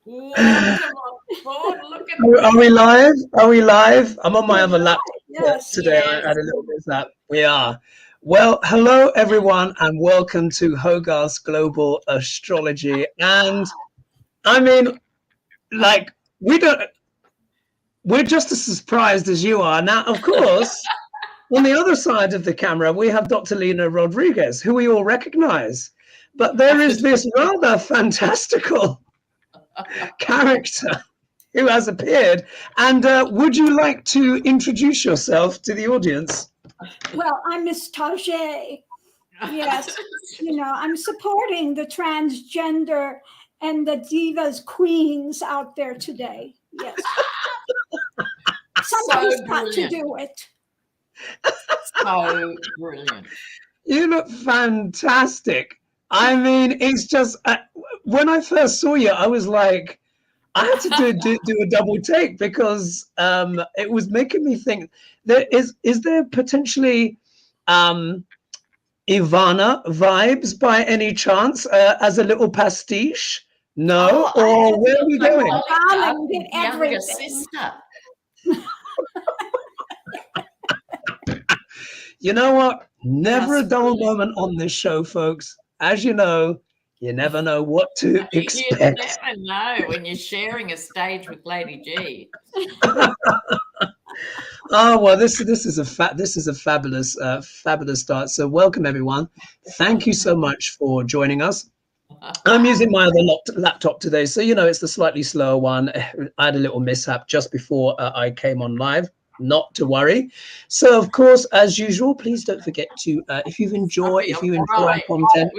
Welcome on board. Look at Are we live? Are we live? I'm on my other laptop today. Yes. I had a little bit of that. We are. Well, hello everyone, and welcome to HoGaLe's Global Astrology. And I mean, like, we're just as surprised as you are. Now, of course, on the other side of the camera, we have Dr.Lena Rodriguez, who we all recognize. But there is this rather fantastical character who has appeared. And would you like to introduce yourself to the audience? Well, I'm Miss Tajay. Yes, I'm supporting the transgender and the divas queens out there today. Yes. Somebody's got to do it. So brilliant. You look fantastic. I mean, it's just, when I first saw you, I was like, I had to do a double take because it was making me think, is there potentially Ivana vibes by any chance as a little pastiche? No? Or where are we going? Younger sister. You know what? Never a dull moment on this show, folks. As you know, you never know what to expect. You never know when you're sharing a stage with Lady G. Oh well, this is a fabulous start. So welcome everyone. Thank you so much for joining us. I'm using my other laptop today, so it's the slightly slower one. I had a little mishap just before I came on live. Not to worry. So of course, as usual, please don't forget to if you enjoy our content.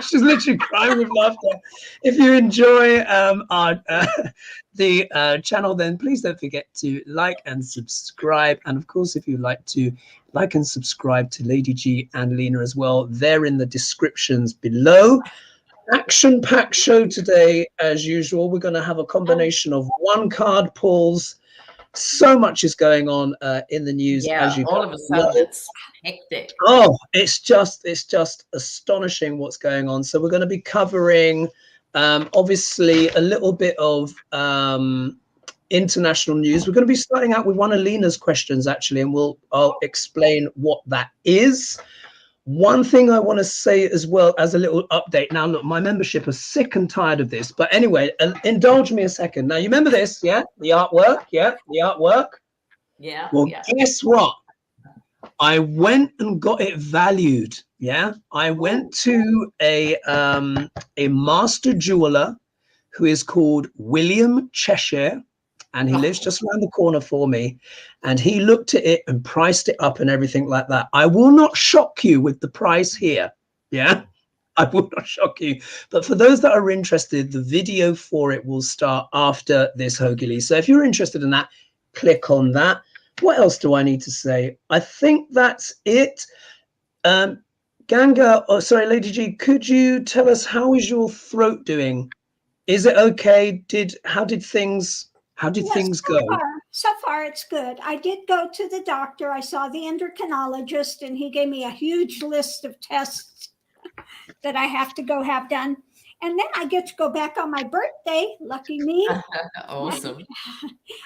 She's literally crying with laughter. If you enjoy the channel, then please don't forget to like and subscribe. And of course, if you'd like to like and subscribe to Lady G and Lena as well, they're in the descriptions below. Action-packed show today, as usual. We're going to have a combination of one card pulls. So much is going on in the news. Yeah, as you all of a sudden it's hectic. Oh, it's just astonishing what's going on. So we're going to be covering obviously a little bit of international news. We're going to be starting out with one of Lena's questions actually, and I'll explain what that is. One thing I want to say as well as a little update. Now, look, my membership is sick and tired of this. But anyway, indulge me a second. Now, you remember this, yeah? The artwork, yeah? The artwork? Yeah. Well, guess what? I went and got it valued, yeah? I went to a master jeweler who is called William Cheshire, and he lives just around the corner for me. And he looked at it and priced it up and everything like that. I will not shock you with the price here. Yeah, I will not shock you. But for those that are interested, the video for it will start after this HoGaLe's. So if you're interested in that, click on that. What else do I need to say? I think that's it. Ganga, Lady G, could you tell us how is your throat doing? Is it okay? How did things go? So far, it's good. I did go to the doctor. I saw the endocrinologist, and he gave me a huge list of tests that I have to go have done. And then I get to go back on my birthday. Lucky me. Awesome.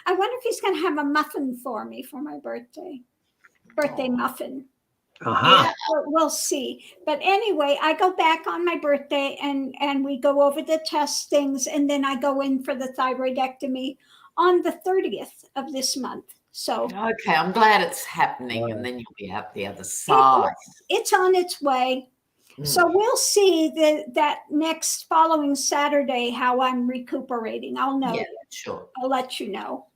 I wonder if he's going to have a muffin for me for my birthday. Birthday muffin. Uh-huh. Yeah, we'll see. But anyway, I go back on my birthday, and we go over the test things, and then I go in for the thyroidectomy on the 30th of this month. So okay, I'm glad it's happening, and then you'll be out the other side. It's on its way. So we'll see that next following Saturday how I'm recuperating. I'll know. Yeah, sure. I'll let you know.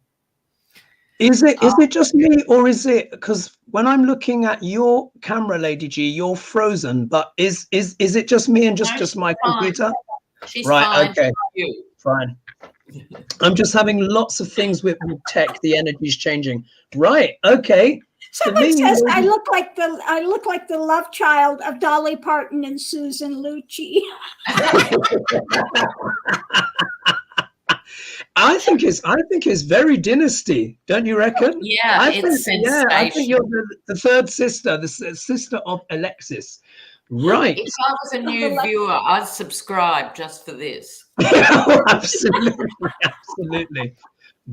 Is it just me, or is it because when I'm looking at your camera, Lady G, you're frozen? But is it just me and just my computer? She's right. Fine. Okay. Fine. I'm just having lots of things with tech. The energy's changing. Right. Okay. Somebody says I look like the love child of Dolly Parton and Susan Lucci. I think it's very dynasty, don't you reckon? Yeah, I think you're the third sister, the sister of Alexis. Right. If I was a new viewer, I'd subscribe just for this. Absolutely, absolutely.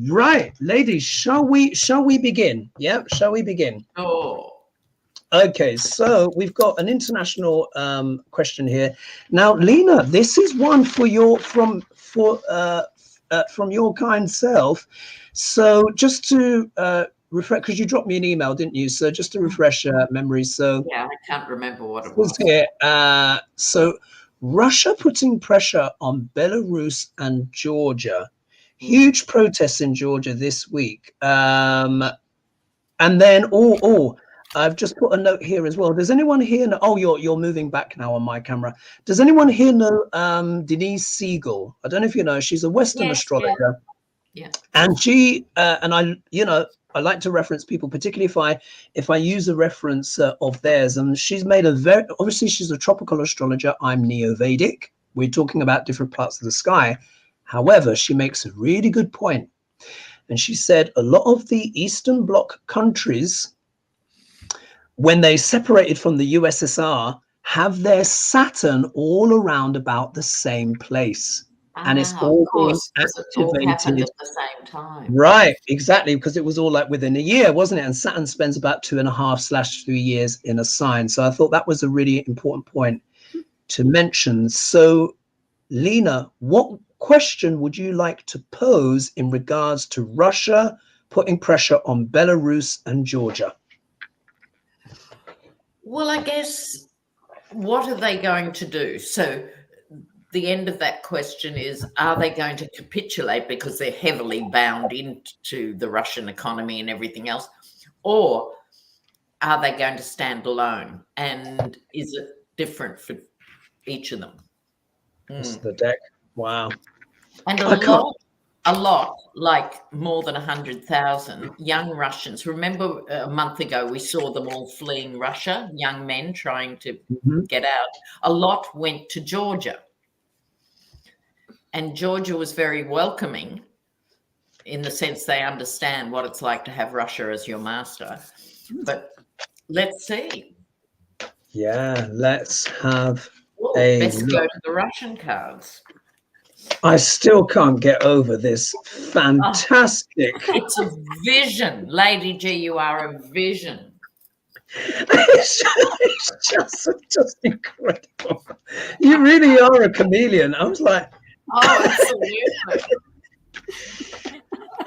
Right, ladies, shall we begin? Yeah, shall we begin? Oh. Okay, so we've got an international question here. Now, Lena, this is one for your from your kind self. So just to refresh, because you dropped me an email, didn't you? So just to refresh memory. So yeah, I can't remember what it was. Here, so Russia putting pressure on Belarus and Georgia. Huge protests in Georgia this week. And then, I've just put a note here as well. Does anyone here know? Oh, you're moving back now on my camera. Does anyone here know Denise Siegel? I don't know if you know. She's a Western astrologer. Yeah. And she and I, I like to reference people, particularly if I use a reference of theirs. And she's made obviously she's a tropical astrologer. I'm Neo-Vedic. We're talking about different parts of the sky. However, she makes a really good point. And she said a lot of the Eastern Bloc countries, when they separated from the USSR, have their Saturn all around about the same place. And it's all being activated at the same time. Right, exactly, because it was all like within a year, wasn't it? And Saturn spends about 2.5/3 years in a sign. So I thought that was a really important point to mention. So, Lena, what question would you like to pose in regards to Russia putting pressure on Belarus and Georgia? Well, I guess, what are they going to do? So the end of that question is, are they going to capitulate because they're heavily bound into the Russian economy and everything else? Or are they going to stand alone? And is it different for each of them? That's the deck. Wow. And a lot, like more than 100,000 young Russians. Remember a month ago, we saw them all fleeing Russia, young men trying to get out. A lot went to Georgia. And Georgia was very welcoming in the sense they understand what it's like to have Russia as your master. But let's see. Yeah, let's have Best go to the Russian cards. I still can't get over this fantastic. It's a vision. Lady G, you are a vision. It's just incredible. You really are a chameleon. I was like, absolutely.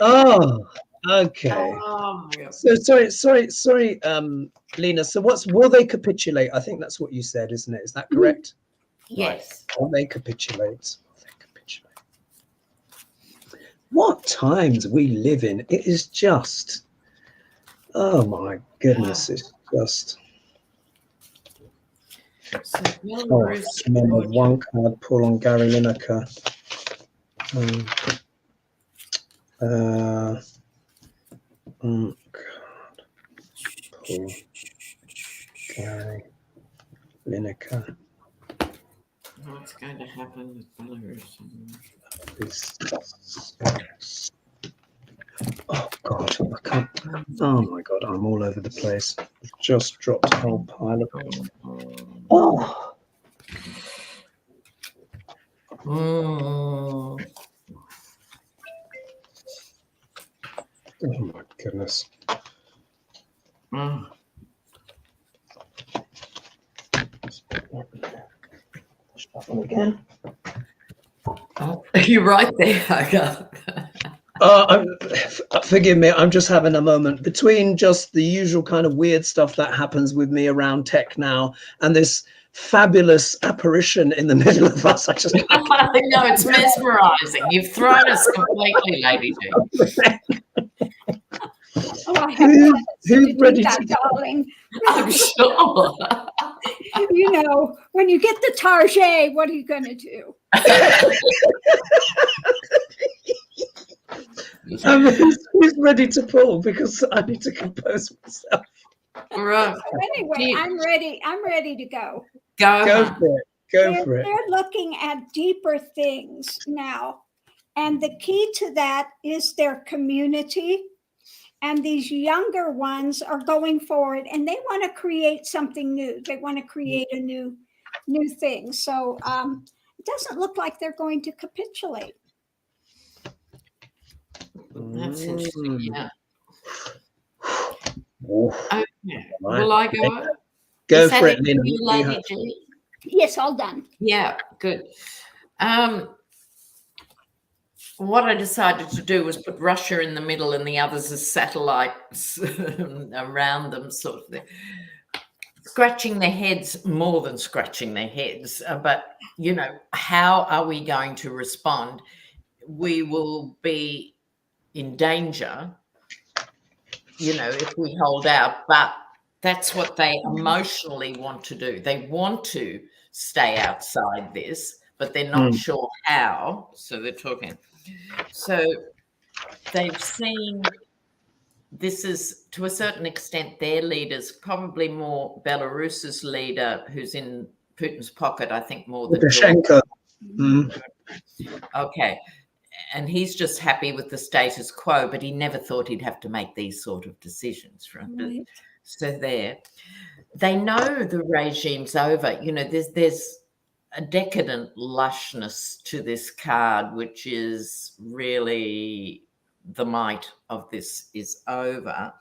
Oh, okay. Oh, my God. So sorry, Lena. So will they capitulate? I think that's what you said, isn't it? Is that correct? Yes. Will they capitulate? What times we live in. It is just, oh my goodness, it's just. Remember one card pull on Gary Lineker. God. Pull Gary Lineker. What's going to happen with Belarus? Oh God, I can't. Oh my God, I'm all over the place. I've just dropped a whole pile of. Oh. Oh my goodness. Shuffle again. You're right there, Hogarth. Forgive me, I'm just having a moment between just the usual kind of weird stuff that happens with me around tech now and this fabulous apparition in the middle of us. I just no, it's mesmerizing. You've thrown us completely, Lady G. Who's ready to darling? I'm sure. You know, when you get the target, what are you going to do? Who's ready to pull? Because I need to compose myself. Right. Anyway, I'm ready. I'm ready to go. Go for it. Go for it. They're looking at deeper things now. And the key to that is their community And these younger ones are going forward, and they want to create something new. They want to create a new thing. So it doesn't look like they're going to capitulate. That's interesting. Yeah. Okay. Will I go? Go for it, Lena. Lady G? Yes, all done. Yeah, good. What I decided to do was put Russia in the middle and the others as satellites around them, sort of thing. Scratching their heads, more than scratching their heads. But, you know, how are we going to respond? We will be in danger, you know, if we hold out. But that's what they emotionally want to do. They want to stay outside this, but they're not sure how. So they're talking. So they've seen this is, to a certain extent, their leaders, probably more Belarus's leader, who's in Putin's pocket, I think, more than Lukashenko. Okay. And he's just happy with the status quo, but he never thought he'd have to make these sort of decisions. Right? So they know the regime's over. You know, there's a decadent lushness to this card, which is really the might of this is over.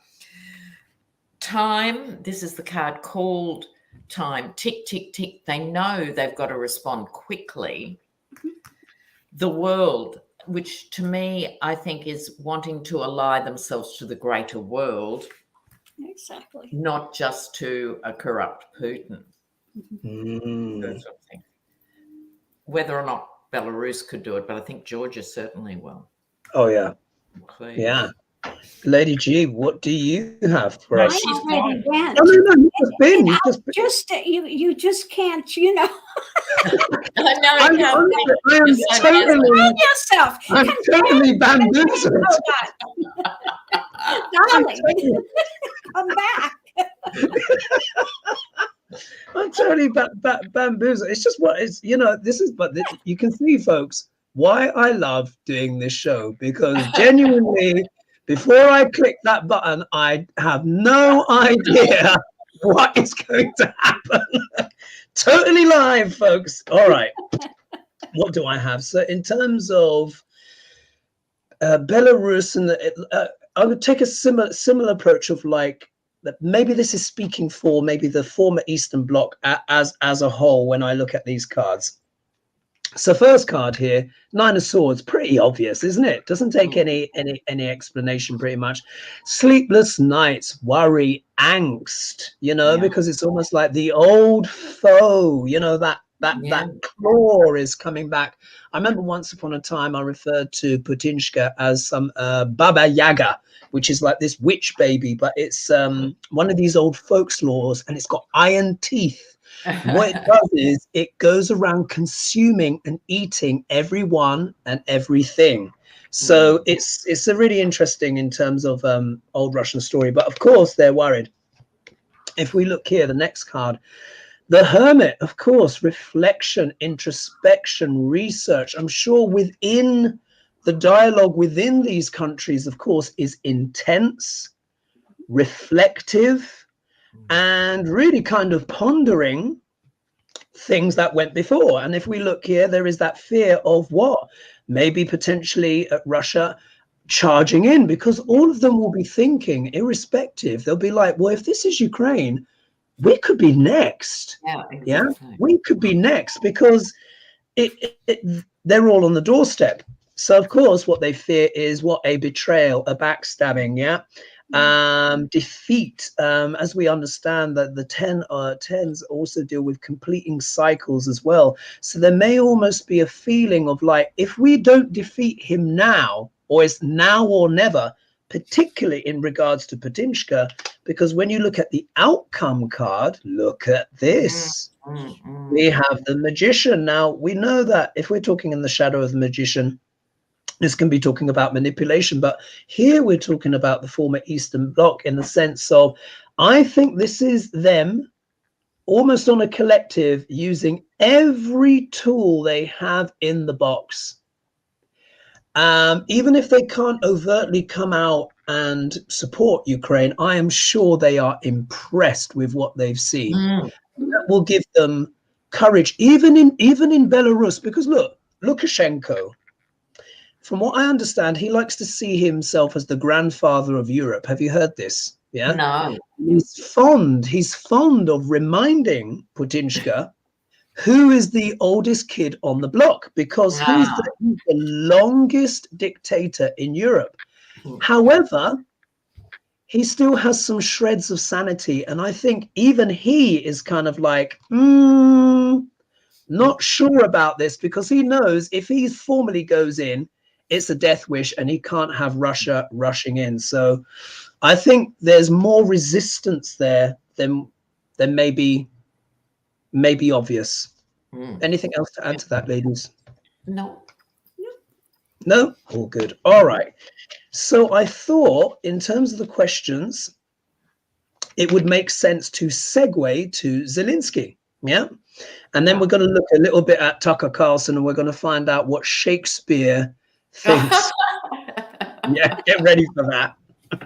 Time, this is the card called time. Tick, tick, tick. They know they've got to respond quickly. The world, which to me, I think is wanting to ally themselves to the greater world. Exactly. Not just to a corrupt Putin. Whether or not Belarus could do it, but I think Georgia certainly will. Oh, yeah. Please. Yeah. Lady G, what do you have for us? She's already went. No, you've just been. You just can't, you know. I know. I'm totally bamboozled. Darling, come back. I'm totally bamboozled. It's just what is, you know, this is, but you can see, folks, why I love doing this show, because genuinely, before I click that button, I have no idea what is going to happen. Totally live, folks. All right. What do I have? So in terms of Belarus, and I would take a similar approach of like, that maybe this is speaking for maybe the former Eastern Bloc as a whole when I look at these cards. So first card here, Nine of Swords, pretty obvious, isn't it? Doesn't take any explanation pretty much. Sleepless nights, worry, angst, you know, because it's almost like the old foe, you know, that claw is coming back. I remember once upon a time I referred to Putinshka as some Baba Yaga, which is like this witch baby, but it's one of these old folklores, and it's got iron teeth. What it does is it goes around consuming and eating everyone and everything. So it's a really interesting in terms of old Russian story. But of course, they're worried. If we look here, the next card, the Hermit, of course, reflection, introspection, research. I'm sure within the dialogue within these countries, of course, is intense, reflective, and really kind of pondering things that went before. And if we look here, there is that fear of what? Maybe potentially Russia charging in, because all of them will be thinking, irrespective, they'll be like, well, if this is Ukraine, we could be next. Yeah, exactly. Yeah, we could be next, because they're all on the doorstep. So of course what they fear is what? A betrayal, a backstabbing, defeat, as we understand that the 10s also deal with completing cycles as well. So there may almost be a feeling of like, if we don't defeat him now, or it's now or never, particularly in regards to Putinshka, because when you look at the outcome card, look at this. We have the Magician. Now we know that if we're talking in the shadow of the Magician, this can be talking about manipulation, but here we're talking about the former Eastern Bloc in the sense of, I think this is them almost on a collective using every tool they have in the box. Even if they can't overtly come out and support Ukraine, I am sure they are impressed with what they've seen. That will give them courage, even in Belarus, because look, Lukashenko, from what I understand, he likes to see himself as the grandfather of Europe. Have you heard this? Yeah. No. He's fond of reminding Putinshka who is the oldest kid on the block, because he's the longest dictator in Europe. However, he still has some shreds of sanity, and I think even he is kind of like, not sure about this, because he knows if he formally goes in, it's a death wish, and he can't have Russia rushing in. So I think there's more resistance there than maybe obvious. Anything else to add to that, ladies? No. No? All good. All right. So I thought, in terms of the questions, it would make sense to segue to Zelensky. Yeah. And then we're going to look a little bit at Tucker Carlson, and we're going to find out what Shakespeare thinks. Yeah, get ready for that.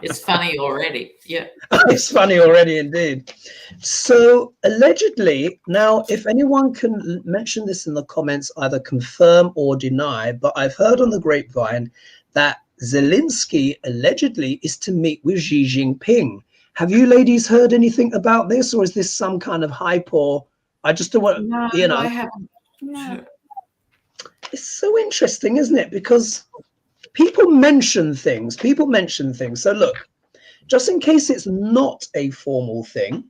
It's funny already. Yeah. It's funny already indeed. So allegedly, now, if anyone can mention this in the comments, either confirm or deny, but I've heard on the grapevine that Zelensky allegedly is to meet with Xi Jinping. Have you ladies heard anything about this, or is this some kind of hype? Or I just don't want, No, you know. I haven't. No. It's so interesting, isn't it? Because people mention things. So look, just in case it's not a formal thing.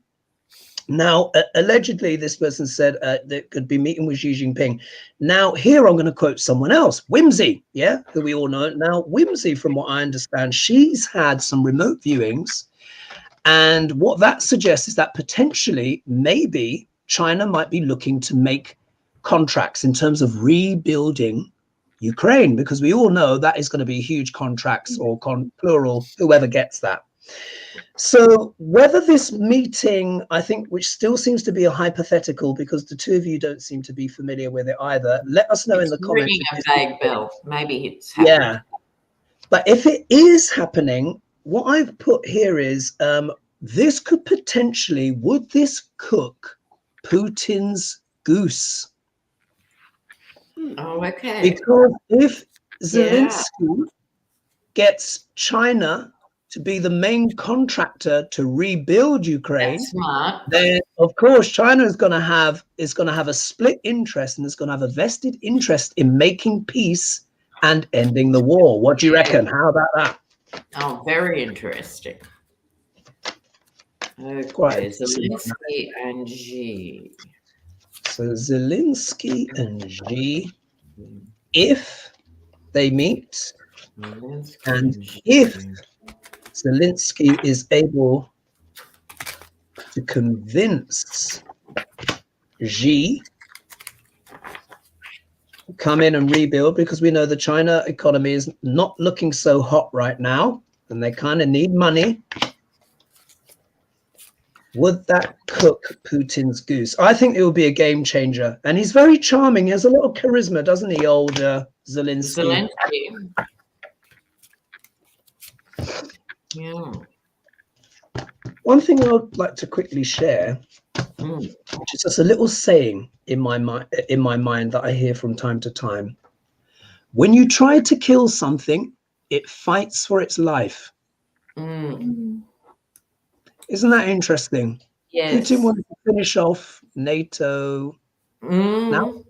Now, allegedly, this person said that could be meeting with Xi Jinping. Now, here I'm going to quote someone else, Whimsy, yeah, who we all know. Now, Whimsy, from what I understand, she's had some remote viewings. And what that suggests is that potentially, maybe, China might be looking to make contracts in terms of rebuilding Ukraine, because we all know that is going to be huge contracts, or plural, whoever gets that. So whether this meeting, I think, which still seems to be a hypothetical, because the two of you don't seem to be familiar with it either, let us know in the comments. Ringing a vague bell. Maybe it's happening. Yeah, but if it is happening, what I've put here is this could potentially, would this cook Putin's goose? Oh, okay. Because if Zelensky gets China to be the main contractor to rebuild Ukraine, That's smart. then of course China is going to have a split interest, and is going to have a vested interest in making peace and ending the war. What do you reckon? How about that? Oh, very interesting. Okay, Quite Zelensky and Xi. So Zelensky and Xi, if they meet, and if Zelensky is able to convince Xi to come in and rebuild, because we know the China economy is not looking so hot right now, and they kind of need money. Would that cook Putin's goose? I think it would be a game changer. And he's very charming. He has a lot of charisma, doesn't he, old Zelensky? Yeah. One thing I would like to quickly share, which is just a little saying in my mind that I hear from time to time. When you try to kill something, it fights for its life. Isn't that interesting? Yes. Putin wanted to finish off NATO. No,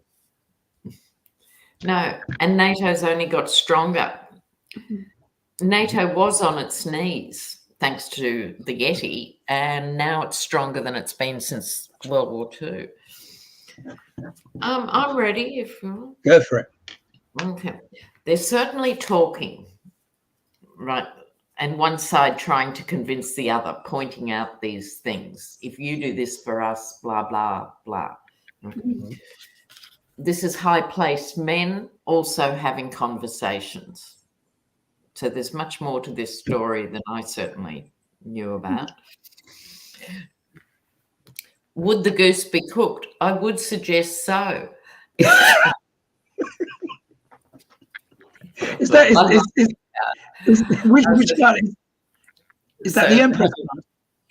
and NATO's only got stronger. NATO was on its knees thanks to the Yeti, and now it's stronger than it's been since World War II. I'm ready if you want. Go for it. Okay. They're certainly talking, right? And one side trying to convince the other, pointing out these things. If you do this for us, blah, blah, blah. Okay. This is high-placed men also having conversations. So there's much more to this story than I certainly knew about. Would the goose be cooked? I would suggest so. Which kind? Is that the Empress?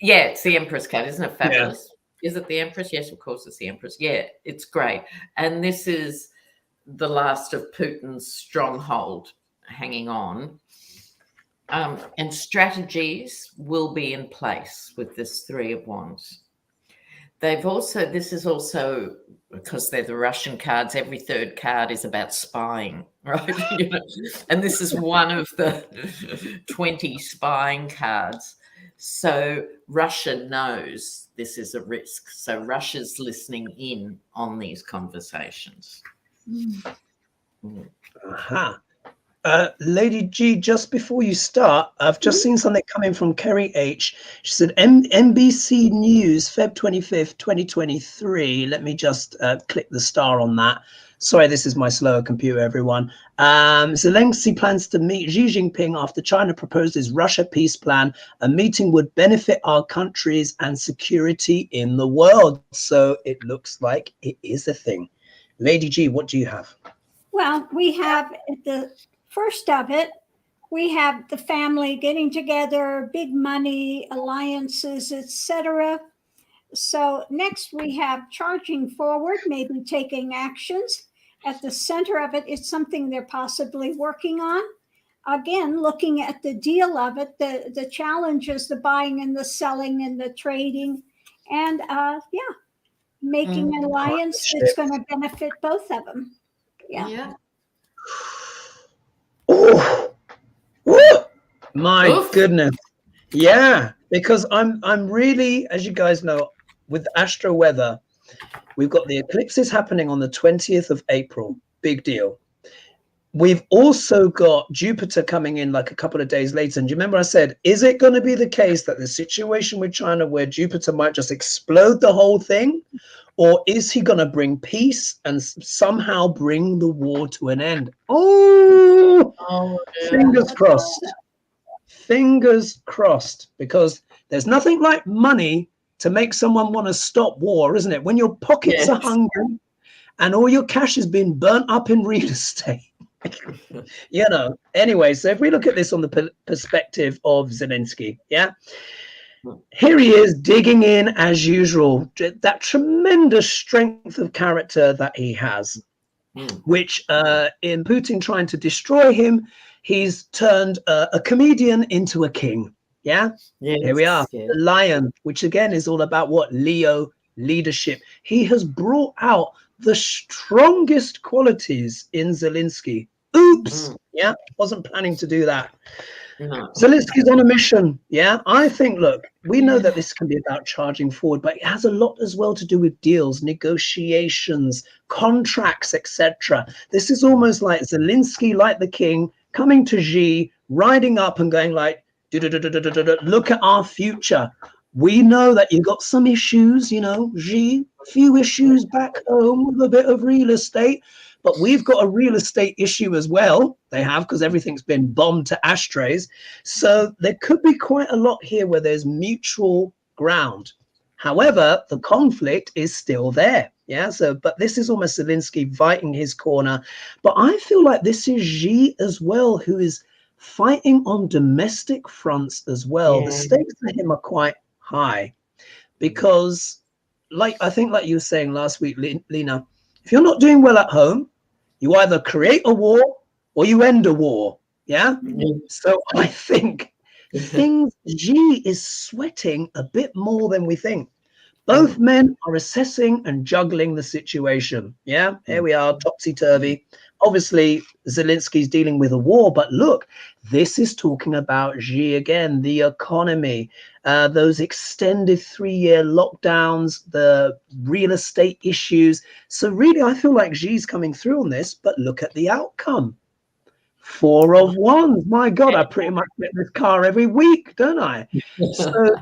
Yeah, it's the Empress card. Isn't it fabulous? Yeah. Is it the Empress? Yes, of course it's the Empress. Yeah, it's great. And this is the last of Putin's stronghold hanging on. And strategies will be in place with this Three of Wands. This is also, because they're the Russian cards, every third card is about spying, right? And this is one of the 20 spying cards. So Russia knows this is a risk. So Russia's listening in on these conversations. Lady G, just before you start, I've just seen something coming from Kerry H. She said, NBC News, Feb 25th, 2023. Let me just click the star on that. Sorry, this is my slower computer, everyone. Zelensky plans to meet Xi Jinping after China proposed his Russia peace plan. A meeting would benefit our countries and security in the world. So it looks like it is a thing. Lady G, what do you have? Well, we have the first of it, we have the family getting together, big money, alliances, etc. So next we have charging forward, maybe taking actions. At the center of it is something they're possibly working on. Again, looking at the deal of it, the challenges, the buying and the selling and the trading, and making an alliance that's going to benefit both of them. Yeah. Oh, my goodness. Yeah, because I'm really, as you guys know, with astro weather, we've got the eclipses happening on the 20th of April. Big deal. We've also got Jupiter coming in like a couple of days later. And do you remember I said, is it going to be the case that the situation with China where Jupiter might just explode the whole thing? Or is he going to bring peace and somehow bring the war to an end? Fingers crossed. Fingers crossed, because there's nothing like money to make someone want to stop war, isn't it? When your pockets are hungry and all your cash has been burnt up in real estate. Anyway, so if we look at this on the perspective of Zelensky, here he is digging in as usual, that tremendous strength of character that he has, which in Putin trying to destroy him, he's turned a comedian into a king. Here we are, the lion, which again is all about what? Leo leadership. He has brought out the strongest qualities in Zelensky. Oops. Wasn't planning to do that. Zelensky's on a mission. I think, look, we know that this can be about charging forward, but it has a lot as well to do with deals, negotiations, contracts, etc. This is almost like Zelensky, like the king, coming to Xi, riding up and going like, look at our future. We know that you've got some issues, Xi, few issues back home with a bit of real estate. But we've got a real estate issue as well. They have, because everything's been bombed to ashtrays. So there could be quite a lot here where there's mutual ground. However, the conflict is still there. But this is almost Zelensky fighting his corner. But I feel like this is Xi as well, who is fighting on domestic fronts as well. The stakes for him are quite high because, I think like you were saying last week, Lena, if you're not doing well at home, you either create a war or you end a war. So I think Xi is sweating a bit more than we think. Both men are assessing and juggling the situation. Here we are, topsy-turvy. Obviously, Zelensky's dealing with a war, but look, this is talking about Xi again, the economy, those extended 3-year lockdowns, the real estate issues. So really, I feel like Xi's coming through on this, but look at the outcome. 4 of Wands. My God, I pretty much get this car every week, don't I? So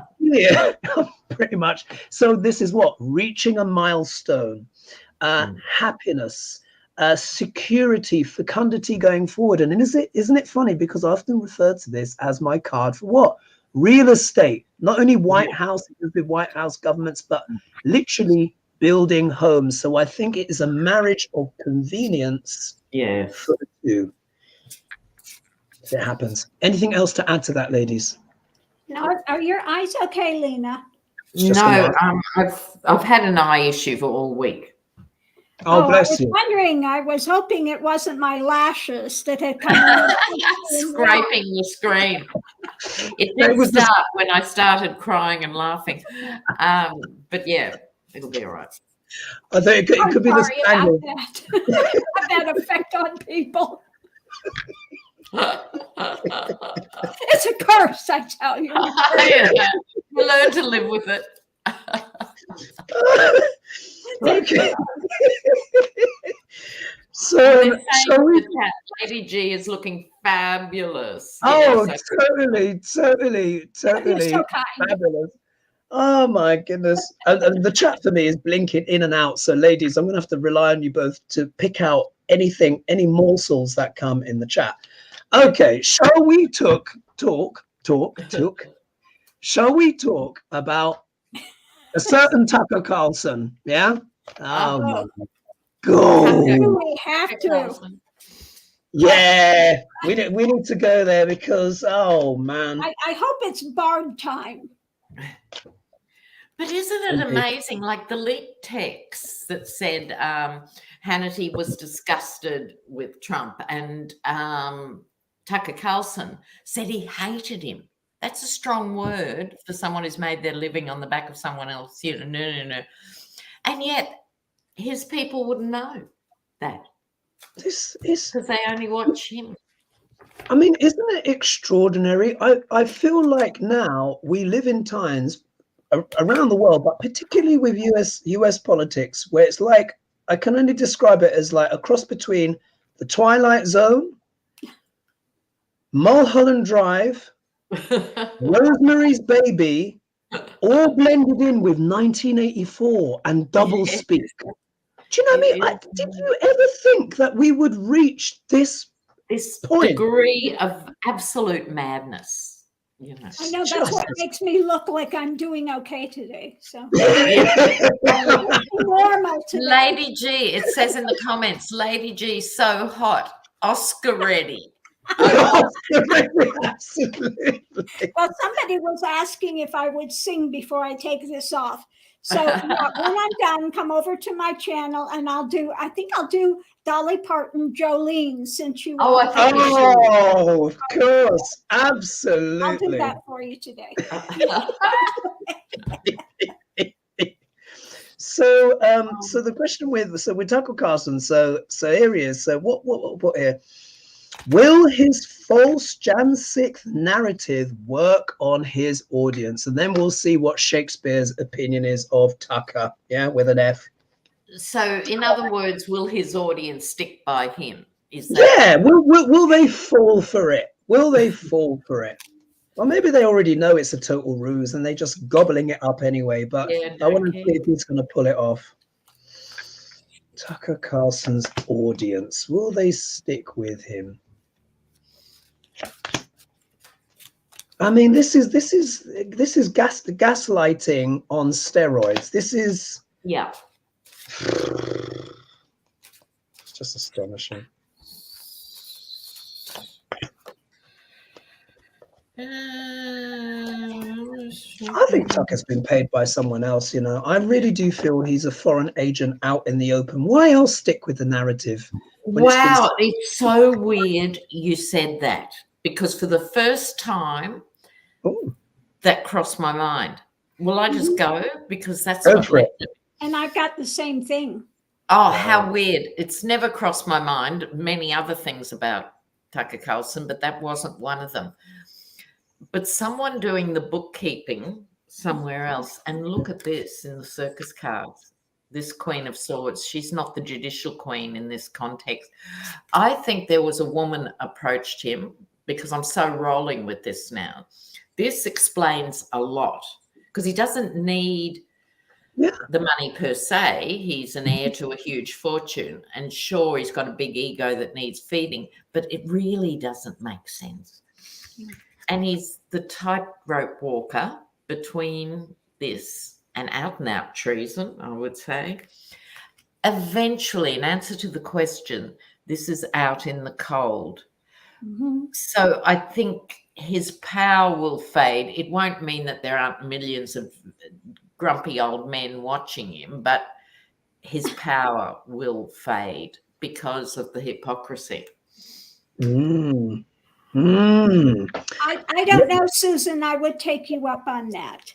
pretty much. So this is what? Reaching a milestone, happiness, security, fecundity going forward. And isn't it funny? Because I often refer to this as my card for what? Real estate. Not only White House, with White House governments, but literally building homes. So I think it is a marriage of convenience for the two. If it happens. Anything else to add to that, ladies? Are your eyes okay, Lena? No, I've had an eye issue for all week. Oh, I bless was you. wondering. I was hoping it wasn't my lashes that had come in. Scraping the screen. It did start when I started crying and laughing. But yeah, it'll be all right. I think it could be the About spangle. that. Have that effect on people. It's a curse, I tell you. Yeah, you learn to live with it. Okay. So, They're shall saying we? in the chat, Lady G is looking fabulous. Oh, Yes, totally You're so kind. fabulous. Oh my goodness. And the chat for me is blinking in and out. So ladies, I'm gonna have to rely on you both to pick out anything, any morsels that come in the chat. Okay, shall we talk? Shall we talk about a certain Tucker Carlson? Yeah. Oh my God. We have to. Yeah, we need to go there because oh man. I hope it's Bard time. But isn't it amazing? Like the leaked texts that said Hannity was disgusted with Trump, and Tucker Carlson said he hated him. That's a strong word for someone who's made their living on the back of someone else. You know, no. And yet his people wouldn't know that. This is because they only watch him. I mean, isn't it extraordinary? I feel like now we live in times around the world, but particularly with US politics, where it's like I can only describe it as like a cross between the Twilight Zone, Mulholland Drive, Rosemary's Baby, all blended in with 1984 and double speak. Do you know what I mean? Did you ever think that we would reach this point? Degree of absolute madness? You know. I know that's what makes me look like I'm doing okay today. So normal today. Lady G, it says in the comments, Lady G, so hot, Oscar ready. Absolutely. Well, somebody was asking if I would sing before I take this off. So when I'm done, come over to my channel and I think I'll do Dolly Parton, Jolene, since you of course, absolutely. I'll do that for you today. So the question with Tucker Carlson, so here he is. So what here? Will his false Jan 6th narrative work on his audience? And then we'll see what Shakespeare's opinion is of Tucker, yeah, with an F. So, in other words, will his audience stick by him? Is that yeah, will they fall for it? Will they fall for it? Well, maybe they already know it's a total ruse and they're just gobbling it up anyway, but I want to see if he's going to pull it off. Tucker Carlson's audience, will they stick with him? I mean, this is gaslighting on steroids. This is it's just astonishing. I think Tucker's been paid by someone else, you know. I really do feel he's a foreign agent out in the open. Why else stick with the narrative? Wow, it's so weird you said that, because for the first time that crossed my mind. Will I just go? Because that's what left it. And I've got the same thing. Oh, how weird. It's never crossed my mind. Many other things about Tucker Carlson, but that wasn't one of them. But someone doing the bookkeeping somewhere else, and look at this in the circus cards, this Queen of Swords, she's not the judicial queen in this context. I think there was a woman approached him, because I'm so rolling with this now. This explains a lot, because he doesn't need the money per se. He's an heir to a huge fortune, and sure, he's got a big ego that needs feeding, but it really doesn't make sense. And he's the tightrope walker between this and out treason, I would say. Eventually, in answer to the question, this is out in the cold. So I think his power will fade. It won't mean that there aren't millions of grumpy old men watching him, but his power will fade because of the hypocrisy. Mm. Mm. I don't know, Susan. I would take you up on that.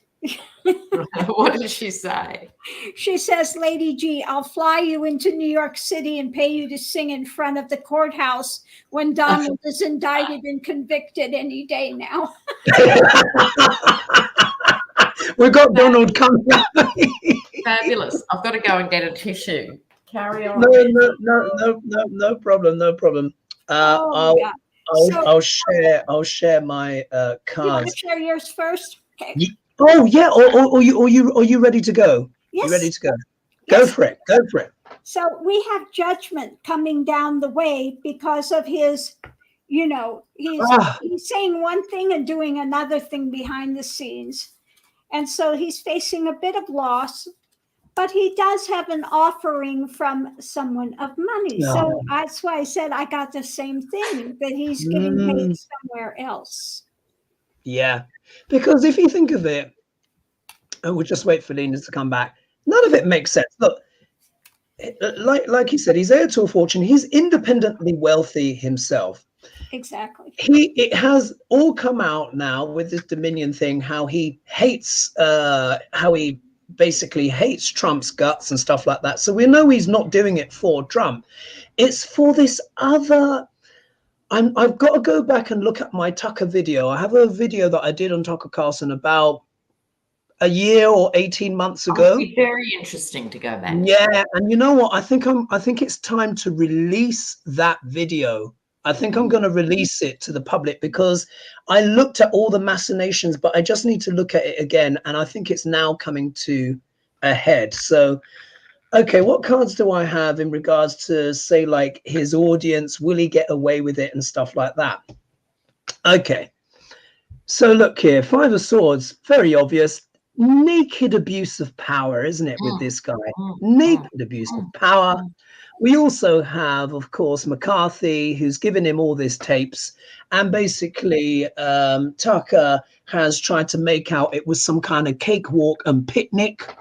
What did she say? She says, Lady G, I'll fly you into New York City and pay you to sing in front of the courthouse when Donald is indicted and convicted any day now. We've got Donald coming. Fabulous. I've got to go and get a tissue. Carry on. No problem. No problem. I'll share my cards. You want to share yours first? Okay. Oh yeah. Or you ready to go? Yes. You ready to go? Yes. Go for it. Go for it. So we have judgment coming down the way because of his, you know, he's saying one thing and doing another thing behind the scenes. And so he's facing a bit of loss, but he does have an offering from someone of money. No. So that's why I said I got the same thing, that he's getting paid somewhere else. Yeah, because if you think of it, and we'll just wait for Lena to come back, none of it makes sense. Look, like he said, he's heir to a fortune. He's independently wealthy himself. Exactly. It has all come out now with this Dominion thing, how he hates, how he basically hates Trump's guts and stuff like that. So we know he's not doing it for Trump. It's for this other. I've got to go back and look at my Tucker video. I have a video that I did on Tucker Carlson about a year or 18 months ago. It'd be very interesting to go back. Yeah, and you know what? I think it's time to release that video. I think I'm going to release it to the public because I looked at all the machinations, but I just need to look at it again. And I think it's now coming to a head. So, okay, what cards do I have in regards to, say, like his audience? Will he get away with it and stuff like that? Okay, so look here, Five of Swords, very obvious. Naked abuse of power, isn't it, with this guy? Naked abuse of power. We also have, of course, McCarthy, who's given him all these tapes. And basically, Tucker has tried to make out it was some kind of cakewalk and picnic.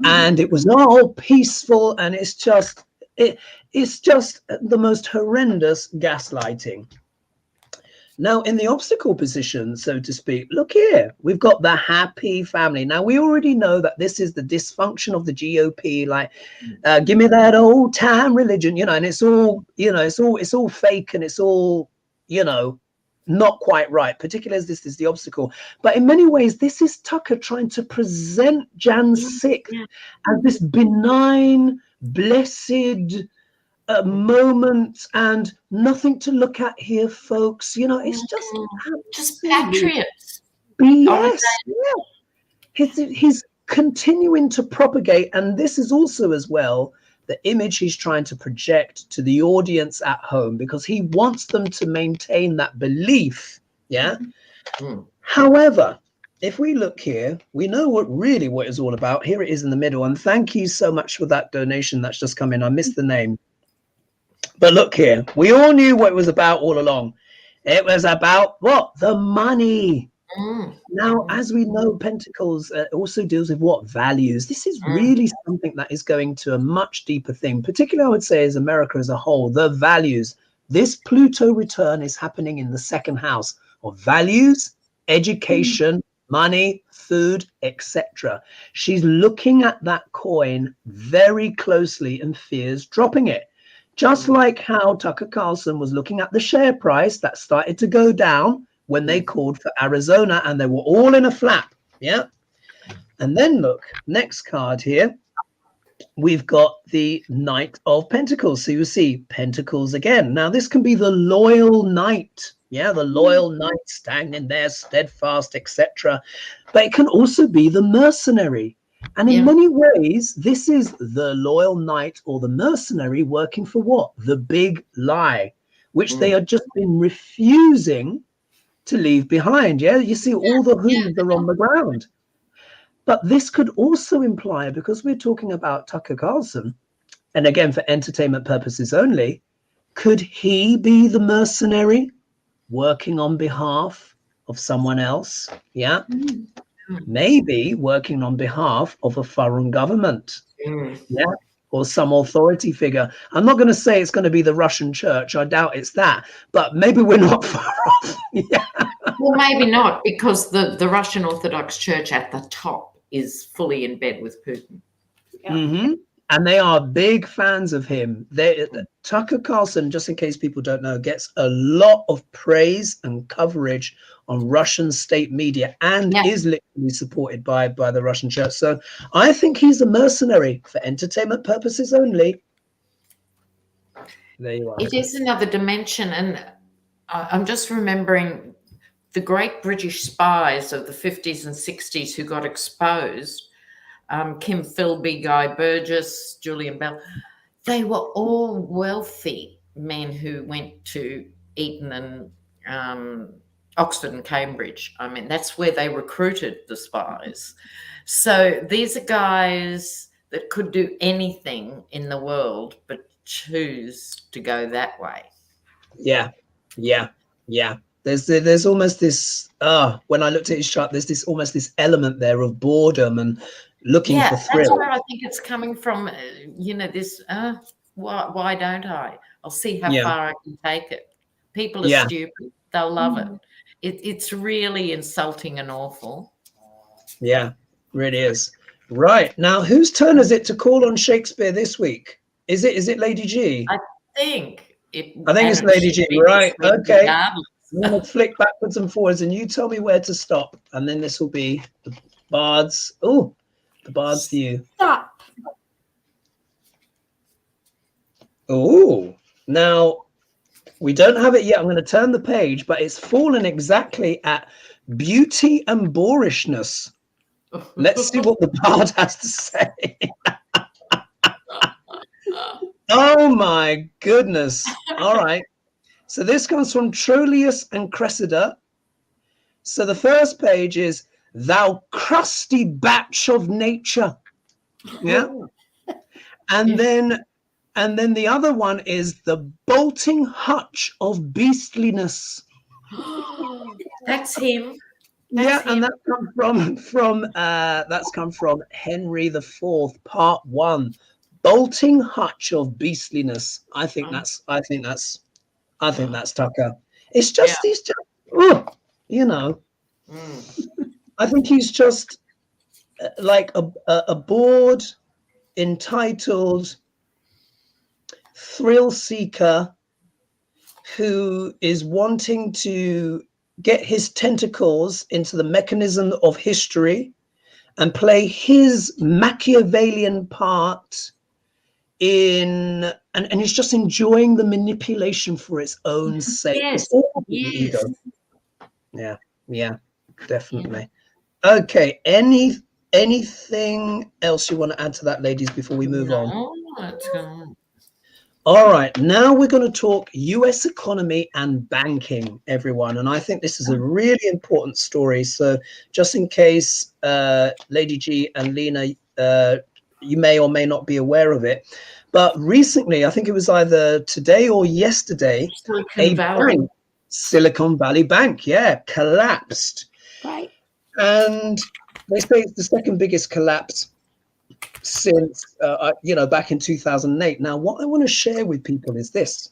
And it was all peaceful. And it's just the most horrendous gaslighting. Now, in the obstacle position, so to speak, look here, we've got the happy family. Now, we already know that this is the dysfunction of the GOP, like, give me that old time religion, you know, and it's all, you know, it's all fake and it's all, you know, not quite right, particularly as this is the obstacle. But in many ways, this is Tucker trying to present Jan 6th as this benign, blessed, moment and nothing to look at here, folks. You know, it's just patriots. Yes, yeah. He's continuing to propagate, and this is also as well the image he's trying to project to the audience at home because he wants them to maintain that belief. Yeah. However, if we look here, we know what it's all about. Here it is in the middle, and thank you so much for that donation that's just come in. I missed the name. But look here, we all knew what it was about all along. It was about what? The money. Now, as we know, Pentacles also deals with what? Values. This is really something that is going to a much deeper thing, particularly I would say as America as a whole, the values. This Pluto return is happening in the second house of values, education, money, food, etc. She's looking at that coin very closely and fears dropping it. Just like how Tucker Carlson was looking at the share price that started to go down when they called for Arizona and they were all in a flap. Yeah. And then look, next card here, we've got the Knight of Pentacles. So you see Pentacles again. Now this can be the loyal knight. Yeah, the loyal knight standing there steadfast, etc. But it can also be the mercenary. And in many ways, this is the loyal knight or the mercenary working for what? The big lie, which they have just been refusing to leave behind. Yeah, you see all the hooves are on the ground. But this could also imply, because we're talking about Tucker Carlson, and again, for entertainment purposes only, could he be the mercenary working on behalf of someone else, yeah, Mm. maybe working on behalf of a foreign government, yeah, or some authority figure. I'm not going to say it's going to be the Russian church. I doubt it's that, but maybe we're not far off. Yeah. Well, maybe not, because the Russian Orthodox Church at the top is fully in bed with Putin. Yeah. Mm-hmm. And they are big fans of him. Tucker Carlson, just in case people don't know, gets a lot of praise and coverage on Russian state media, and is literally supported by the Russian church. So I think he's a mercenary for entertainment purposes only. There you are. It is another dimension, and I'm just remembering the great British spies of the 50s and 60s who got exposed. Kim Philby, Guy Burgess, Julian Bell, they were all wealthy men who went to Eton and Oxford and Cambridge. I mean, that's where they recruited the spies. So these are guys that could do anything in the world but choose to go that way. Yeah. There's almost this, when I looked at his chart, there's almost this element there of boredom and looking for thrill. That's where I think it's coming from. This, why don't I? I'll see how far I can take it. People are stupid. They'll love it. It's really insulting and awful. Yeah, really is. Right. Now, whose turn is it to call on Shakespeare this week? Is it Lady G? I think it's Lady G. Right. Okay. I'm going to flick backwards and forwards, and you tell me where to stop. And then this will be the Bard's. Oh, the Bard's view. Stop. Oh, now we don't have it yet. I'm going to turn the page, but it's fallen exactly at beauty and boorishness. Let's see what the Bard has to say. Oh my goodness. All right. So this comes from Troilus and Cressida. So the first page is, thou crusty batch of nature. Yeah. And then the other one is the bolting hutch of beastliness. That's him. And that comes from Henry IV, Part 1. Bolting hutch of beastliness. I think that's Tucker. It's just he's just I think he's just like a bored, entitled thrill seeker who is wanting to get his tentacles into the mechanism of history and play his Machiavellian part and he's just enjoying the manipulation for its own sake. Yes. Yeah, definitely. Okay, anything else you want to add to that, ladies, before we move on? Let's go. All right, now we're going to talk US economy and banking, everyone. And I think this is a really important story. So just in case Lady G and Lena, you may or may not be aware of it, but recently, I think it was either today or yesterday, Silicon Valley Bank, collapsed. Right. And they say it's the second biggest collapse since, back in 2008. Now, what I want to share with people is this.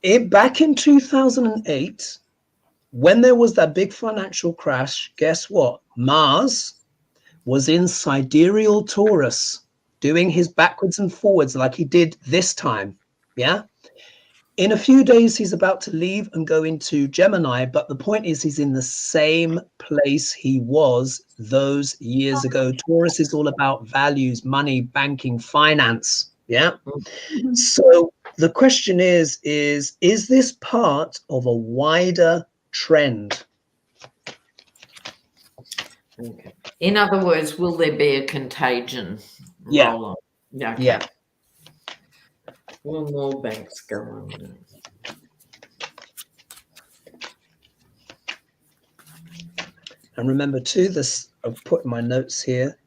Back in 2008, when there was that big financial crash, guess what? Mars was in sidereal Taurus, doing his backwards and forwards like he did this time. Yeah. In a few days, he's about to leave and go into Gemini. But the point is, he's in the same place he was those years ago. Taurus is all about values, money, banking, finance. Yeah. So the question is this part of a wider trend? Okay. In other words, will there be a contagion? Yeah. Roll on? Okay. Yeah. Will more banks go on? And remember too, this, I've put in my notes here,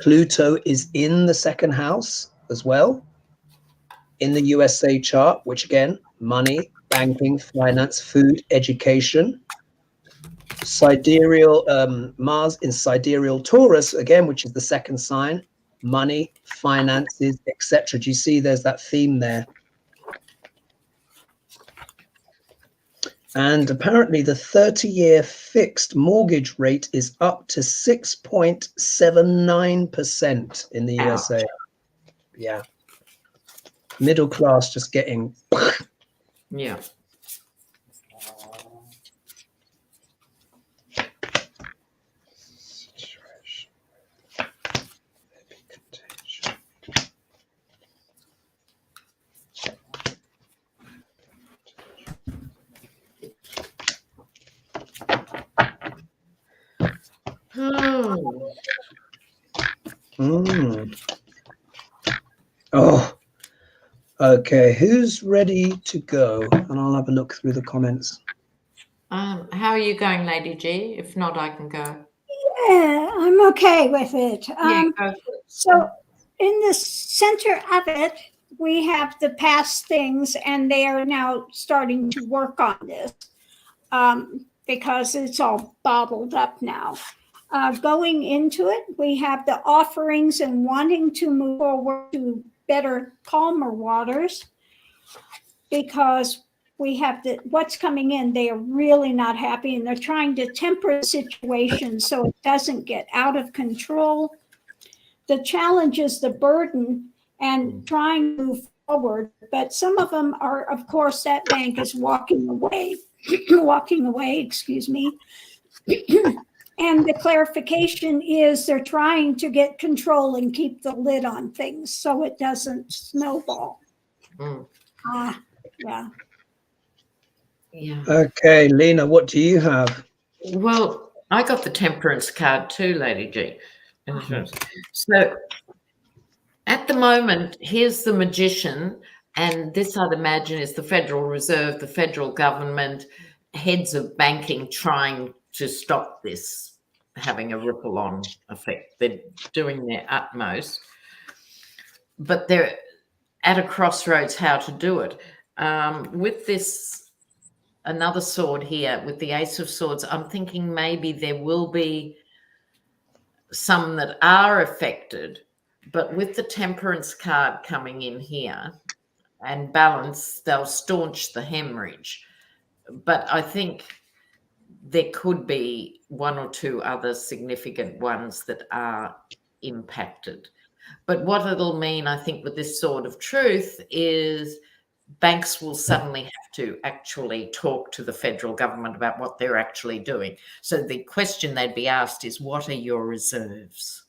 Pluto is in the second house as well in the USA chart, which again, money, banking, finance, food, education. Sidereal, Mars in sidereal Taurus, again, which is the second sign, money, finances, etc. Do you see there's that theme there? And apparently the 30-year fixed mortgage rate is up to 6.79% in the USA. Yeah. Middle class just getting... Yeah. Oh, okay. Who's ready to go? And I'll have a look through the comments. How are you going, Lady G? If not, I can go. Yeah, I'm okay with it. Go for it. So in the center of it, we have the past things, and they are now starting to work on this because it's all bottled up now. Going into it, we have the offerings and wanting to move forward to better, calmer waters, because we have what's coming in. They are really not happy, and they're trying to temper the situation so it doesn't get out of control. The challenge is the burden and trying to move forward, but some of them are, of course, that bank is walking away, excuse me. And the clarification is they're trying to get control and keep the lid on things so it doesn't snowball. Yeah. Yeah. Okay, Lena, what do you have? Well, I got the Temperance card too, Lady G. So at the moment, here's the Magician, and this I'd imagine is the Federal Reserve, the federal government, heads of banking trying to stop this having a ripple-on effect. They're doing their utmost, but they're at a crossroads how to do it. With this, another sword here, with the Ace of Swords, I'm thinking maybe there will be some that are affected, but with the Temperance card coming in here and balance, they'll staunch the hemorrhage. But I think there could be one or two other significant ones that are impacted. But what it'll mean, I think, with this Sword of Truth is banks will suddenly have to actually talk to the federal government about what they're actually doing. So the question they'd be asked is, what are your reserves?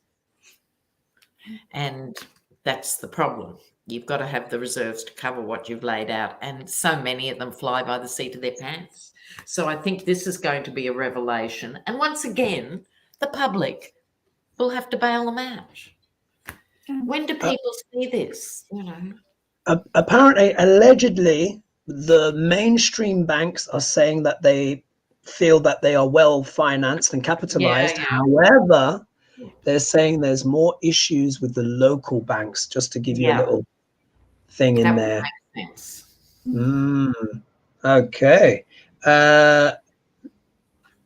And that's the problem. You've got to have the reserves to cover what you've laid out. And so many of them fly by the seat of their pants. So I think this is going to be a revelation. And once again, the public will have to bail them out. When do people see this? You know, apparently, allegedly, the mainstream banks are saying that they feel that they are well financed and capitalized. Yeah. However, they're saying there's more issues with the local banks, just to give you a little thing in there. Makes sense. Okay.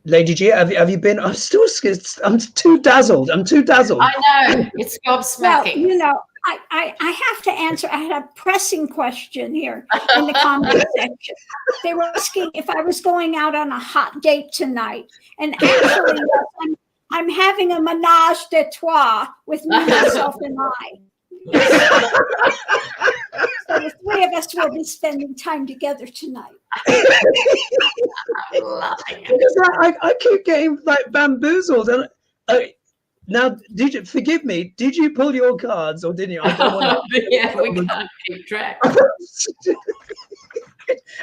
Lady G, have you been? I'm too dazzled. I know, it's gobsmacking. Well, you know, I have to answer. I had a pressing question here in the comment section. They were asking if I was going out on a hot date tonight, and actually, I'm having a menage a trois with me, myself, and I. So the three of us will be spending time together tonight. Because I keep getting like bamboozled. And now, forgive me? Did you pull your cards or didn't you? I don't want to. Yeah, we can't keep track.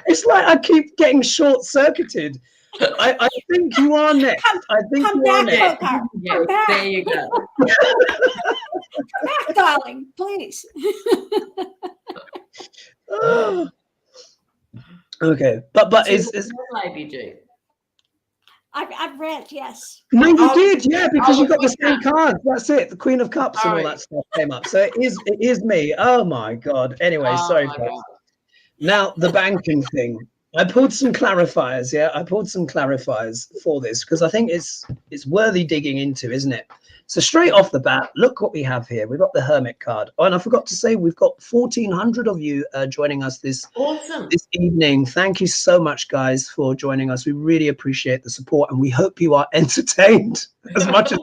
It's like I keep getting short-circuited. I think you are next. Come back, Hogarth. Come back. There you go. Come back, darling, please. Okay, but is Lady G? I've read, yes. No, you did, yeah, because you got the same cards. That's it. The Queen of Cups and all that stuff came up. So it is me. Oh my God. Anyway, sorry. My God. Now the banking thing. I pulled some clarifiers. Yeah, I pulled some clarifiers for this because I think it's worthy digging into, isn't it? So straight off the bat, look what we have here. We've got the Hermit card. Oh, and I forgot to say, we've got 1,400 of you joining us this evening. Thank you so much, guys, for joining us. We really appreciate the support, and we hope you are entertained as much as.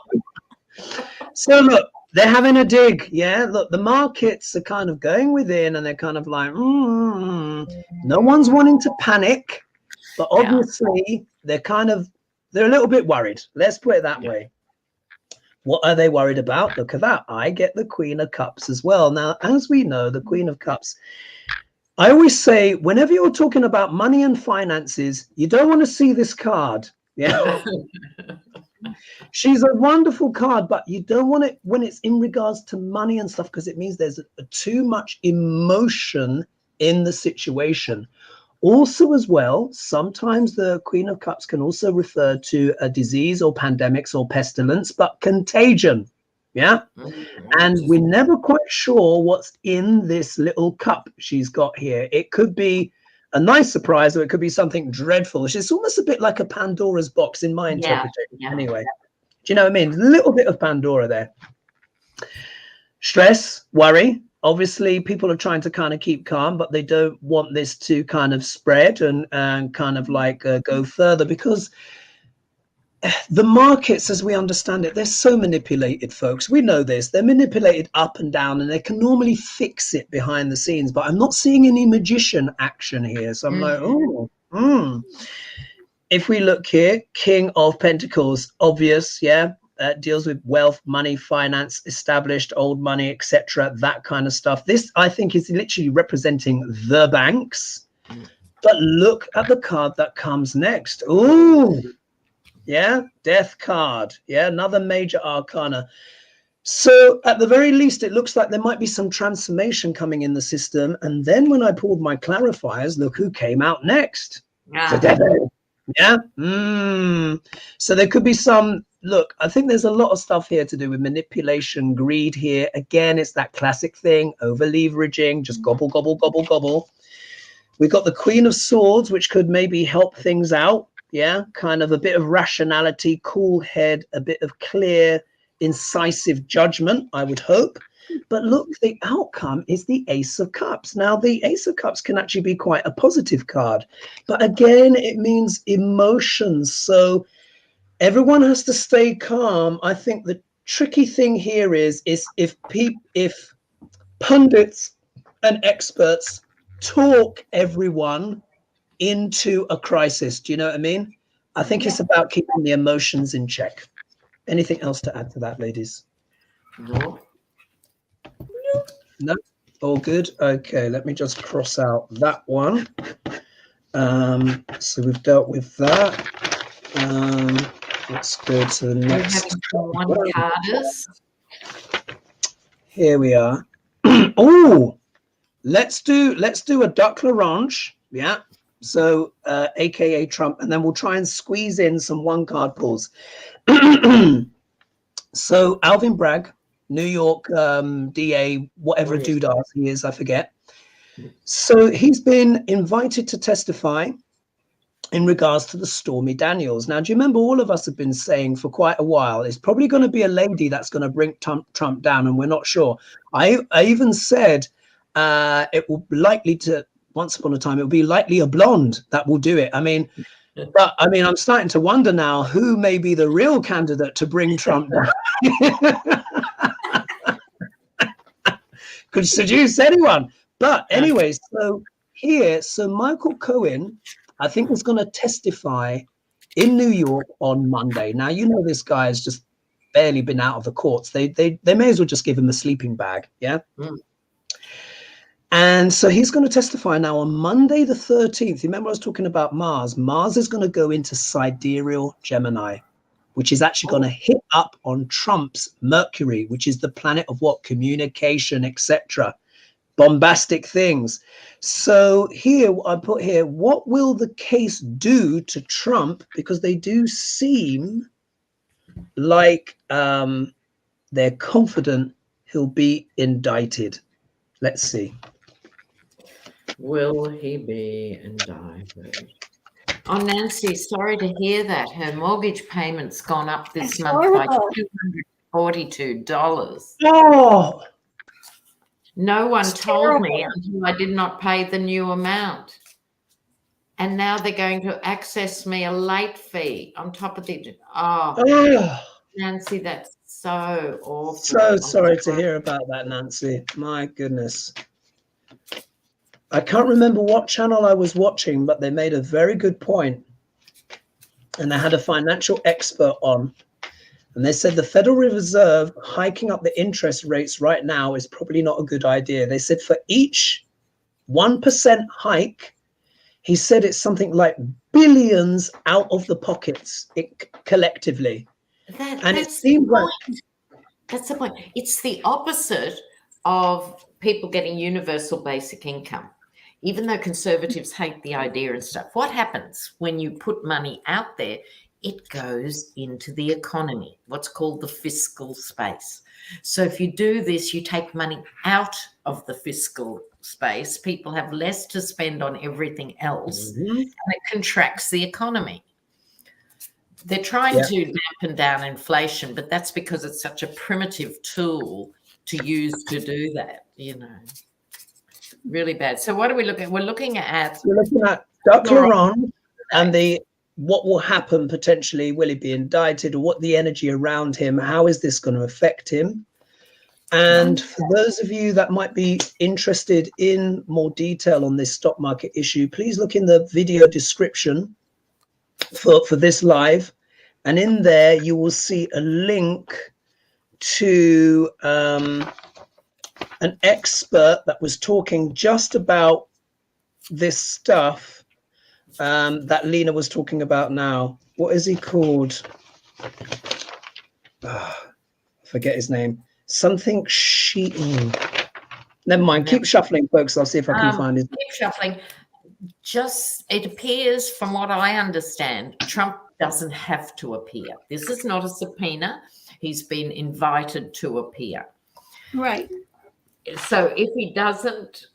So look, they're having a dig. Yeah, look, the markets are kind of going within, and they're kind of like, no one's wanting to panic, but obviously they're a little bit worried. Let's put it that way. What are they worried about? Look at that. I get the Queen of Cups as well. Now, as we know, the Queen of Cups, I always say, whenever you're talking about money and finances, you don't want to see this card. Yeah. She's a wonderful card, but you don't want it when it's in regards to money and stuff, because it means there's too much emotion in the situation. Also, as well, sometimes the Queen of Cups can also refer to a disease or pandemics or pestilence, but contagion. Yeah. And we're never quite sure what's in this little cup she's got here. It could be a nice surprise, or it could be something dreadful. It's almost a bit like a Pandora's box in my interpretation. Anyway, do you know what I mean? A little bit of Pandora there. Stress, worry. Obviously, people are trying to kind of keep calm, but they don't want this to kind of spread and kind of like go further, because the markets, as we understand it, they're so manipulated, folks. We know this. They're manipulated up and down, and they can normally fix it behind the scenes. But I'm not seeing any magician action here. So I'm like, If we look here, King of Pentacles, obvious, yeah. Deals with wealth, money, finance, established, old money, etc., that kind of stuff. This, I think, is literally representing the banks. But look at the card that comes next. Ooh, yeah, Death card. Yeah, another major arcana. So at the very least, it looks like there might be some transformation coming in the system. And then when I pulled my clarifiers, look who came out next. The devil. Yeah. So there could be some. Look, I think there's a lot of stuff here to do with manipulation, greed here. Again, it's that classic thing, over leveraging, just gobble, gobble, gobble, gobble. We've got the Queen of Swords, which could maybe help things out. Yeah, kind of a bit of rationality, cool head, a bit of clear, incisive judgment, I would hope. But look, the outcome is the Ace of Cups. Now, the Ace of Cups can actually be quite a positive card. But again, it means emotions. So everyone has to stay calm. I think the tricky thing here is if pundits and experts talk everyone into a crisis. Do you know what I mean? I think it's about keeping the emotions in check. Anything else to add to that, ladies? No. No? All good? Okay, let me just cross out that one. So we've dealt with that. Let's go to the next. One-carders. Here we are. Oh, let's do a duck l'orange. Yeah. So aka Trump, and then we'll try and squeeze in some one-card pulls. So Alvin Bragg, New York DA, whatever doodah he is, I forget. So he's been invited to testify in regards to the Stormy Daniels. Now, do you remember all of us have been saying for quite a while, it's probably going to be a lady that's going to bring Trump down, and we're not sure. I even said it will likely to, once upon a time, it will be likely a blonde that will do it. I mean, but I mean, I'm starting to wonder now who may be the real candidate to bring Trump down. Could seduce anyone. But anyway, so here, so Michael Cohen, I think, is going to testify in New York on Monday. Now, you know, this guy has just barely been out of the courts. They may as well just give him a sleeping bag. Yeah. And so he's going to testify now on Monday the 13th. Remember, I was talking about Mars. Mars is going to go into sidereal Gemini, which is actually going to hit up on Trump's Mercury, which is the planet of what? Communication, etc. Bombastic things. So here, I put here, what will the case do to Trump? Because they do seem like they're confident he'll be indicted. Let's see. Will he be indicted? Oh, Nancy, sorry to hear that. Her mortgage payment's gone up this It's month by horrible. $242. Oh, No one It's told me terrible. until I did not pay the new amount. And now they're going to access me a late fee on top of the. Oh, Nancy, that's so awful. so sorry to hear about that, Nancy. My goodness. I can't remember what channel I was watching, but they made a very good point. And they had a financial expert on. And they said the Federal Reserve hiking up the interest rates right now is probably not a good idea. They said for each 1% hike, he said it's something like billions out of the pockets collectively. And it seemed like that's the point. It's the opposite of people getting universal basic income. Even though conservatives hate the idea and stuff, what happens when you put money out there? It goes into the economy, what's called the fiscal space. So if you do this, you take money out of the fiscal space. People have less to spend on everything else, and it contracts the economy. They're trying to dampen down inflation, but that's because it's such a primitive tool to use to do that, you know. Really bad. So what are we looking at? We're looking at Dr.Lena and what will happen potentially. Will he be indicted, or what the energy around him? How is this going to affect him? And for those of you that might be interested in more detail on this stock market issue, please look in the video description for this live. And in there, you will see a link to an expert that was talking just about this stuff that Lena was talking about now. What is he called? I forget his name. Something never mind. Keep shuffling, folks. I'll see if I can find his. Keep shuffling. Just, it appears, from what I understand, Trump doesn't have to appear. This is not a subpoena. He's been invited to appear. Right. So if he doesn't,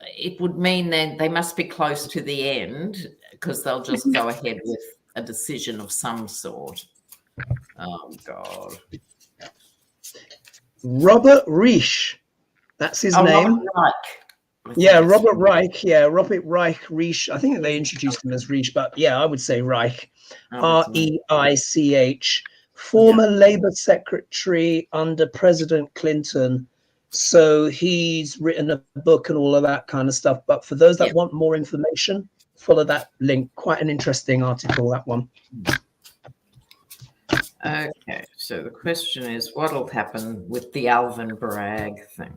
it would mean that they must be close to the end, because they'll just go ahead with a decision of some sort. Oh, God. Robert Reich. That's his name. Robert Reich. Yeah, Robert Reich. Yeah, Robert Reich. I think they introduced him as Reich, but yeah, I would say Reich. R-E-I-C-H. Former Labour Secretary under President Clinton. So he's written a book and all of that kind of stuff. But for those that want more information, follow that link. Quite an interesting article, that one. Okay, so the question is, what will happen with the Alvin Bragg thing?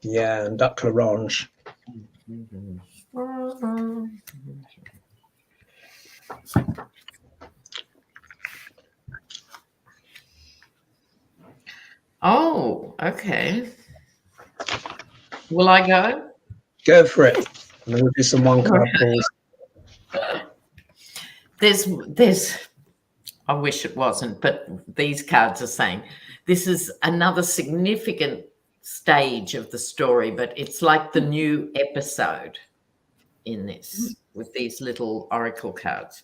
Yeah, and Duck L'Orange. Oh, okay. Will I go? Go for it. And then we'll do some one card pulls. There's I wish it wasn't, but these cards are saying this is another significant stage of the story, but it's like the new episode in this with these little oracle cards.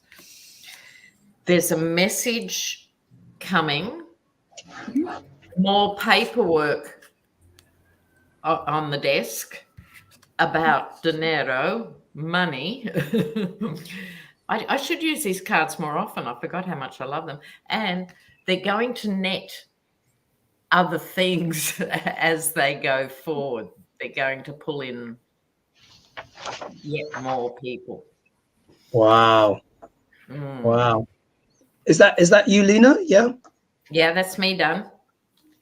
There's a message coming, more paperwork on the desk about dinero, money. I should use these cards more often. I forgot how much I love them. And they're going to net other things as they go forward. They're going to pull in yet more people. Wow. Wow. Is that you, Lena? Yeah? Yeah, that's me done.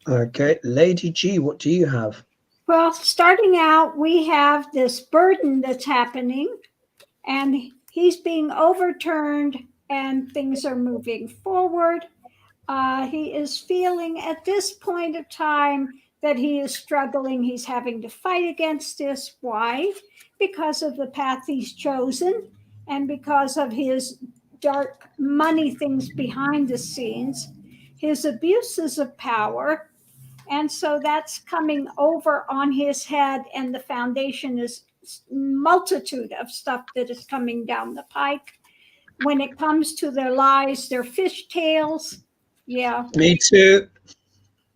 Okay. Lady G, what do you have? Well, starting out, we have this burden that's happening, and he's being overturned and things are moving forward. He is feeling at this point of time that he is struggling. He's having to fight against this. Why? Because of the path he's chosen and because of his dark money things behind the scenes, his abuses of power, And so that's coming over on his head, and the foundation is multitude of stuff that is coming down the pike. When it comes to their lies, their fishtails, yeah. Me too.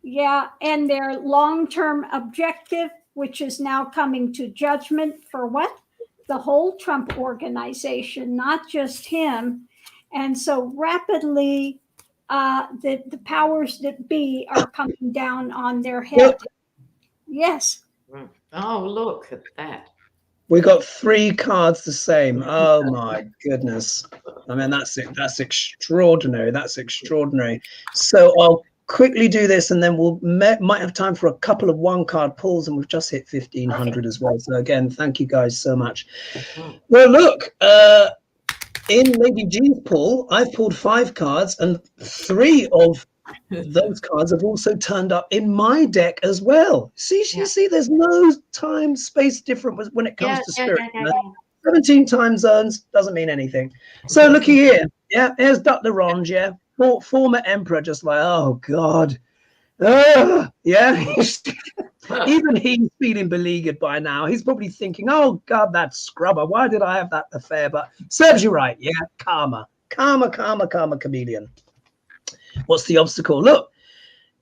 Yeah, and their long-term objective, which is now coming to judgment for what? The whole Trump organization, not just him. And so rapidly, the powers that be are coming down on their head. Yep. Yes. Oh, look at that. We got 3 cards the same. Oh my goodness. I mean, that's it. That's extraordinary. That's extraordinary. So I'll quickly do this, and then we'll might have time for a couple of 1-card pulls, and we've just hit 1,500 as well. So again, thank you guys so much. Well, look, in Lady G's pull, I've pulled 5 cards, and 3 of those cards have also turned up in my deck as well. See, you see, there's no time space difference when it comes to spirit. 17 time zones doesn't mean anything. So looky here. Yeah, here's Dr.Lena. Yeah, former emperor, just like, oh God. Yeah. Even he's feeling beleaguered by now. He's probably thinking, oh God, that scrubber. Why did I have that affair? But serves you right. Yeah, karma, chameleon. What's the obstacle? Look,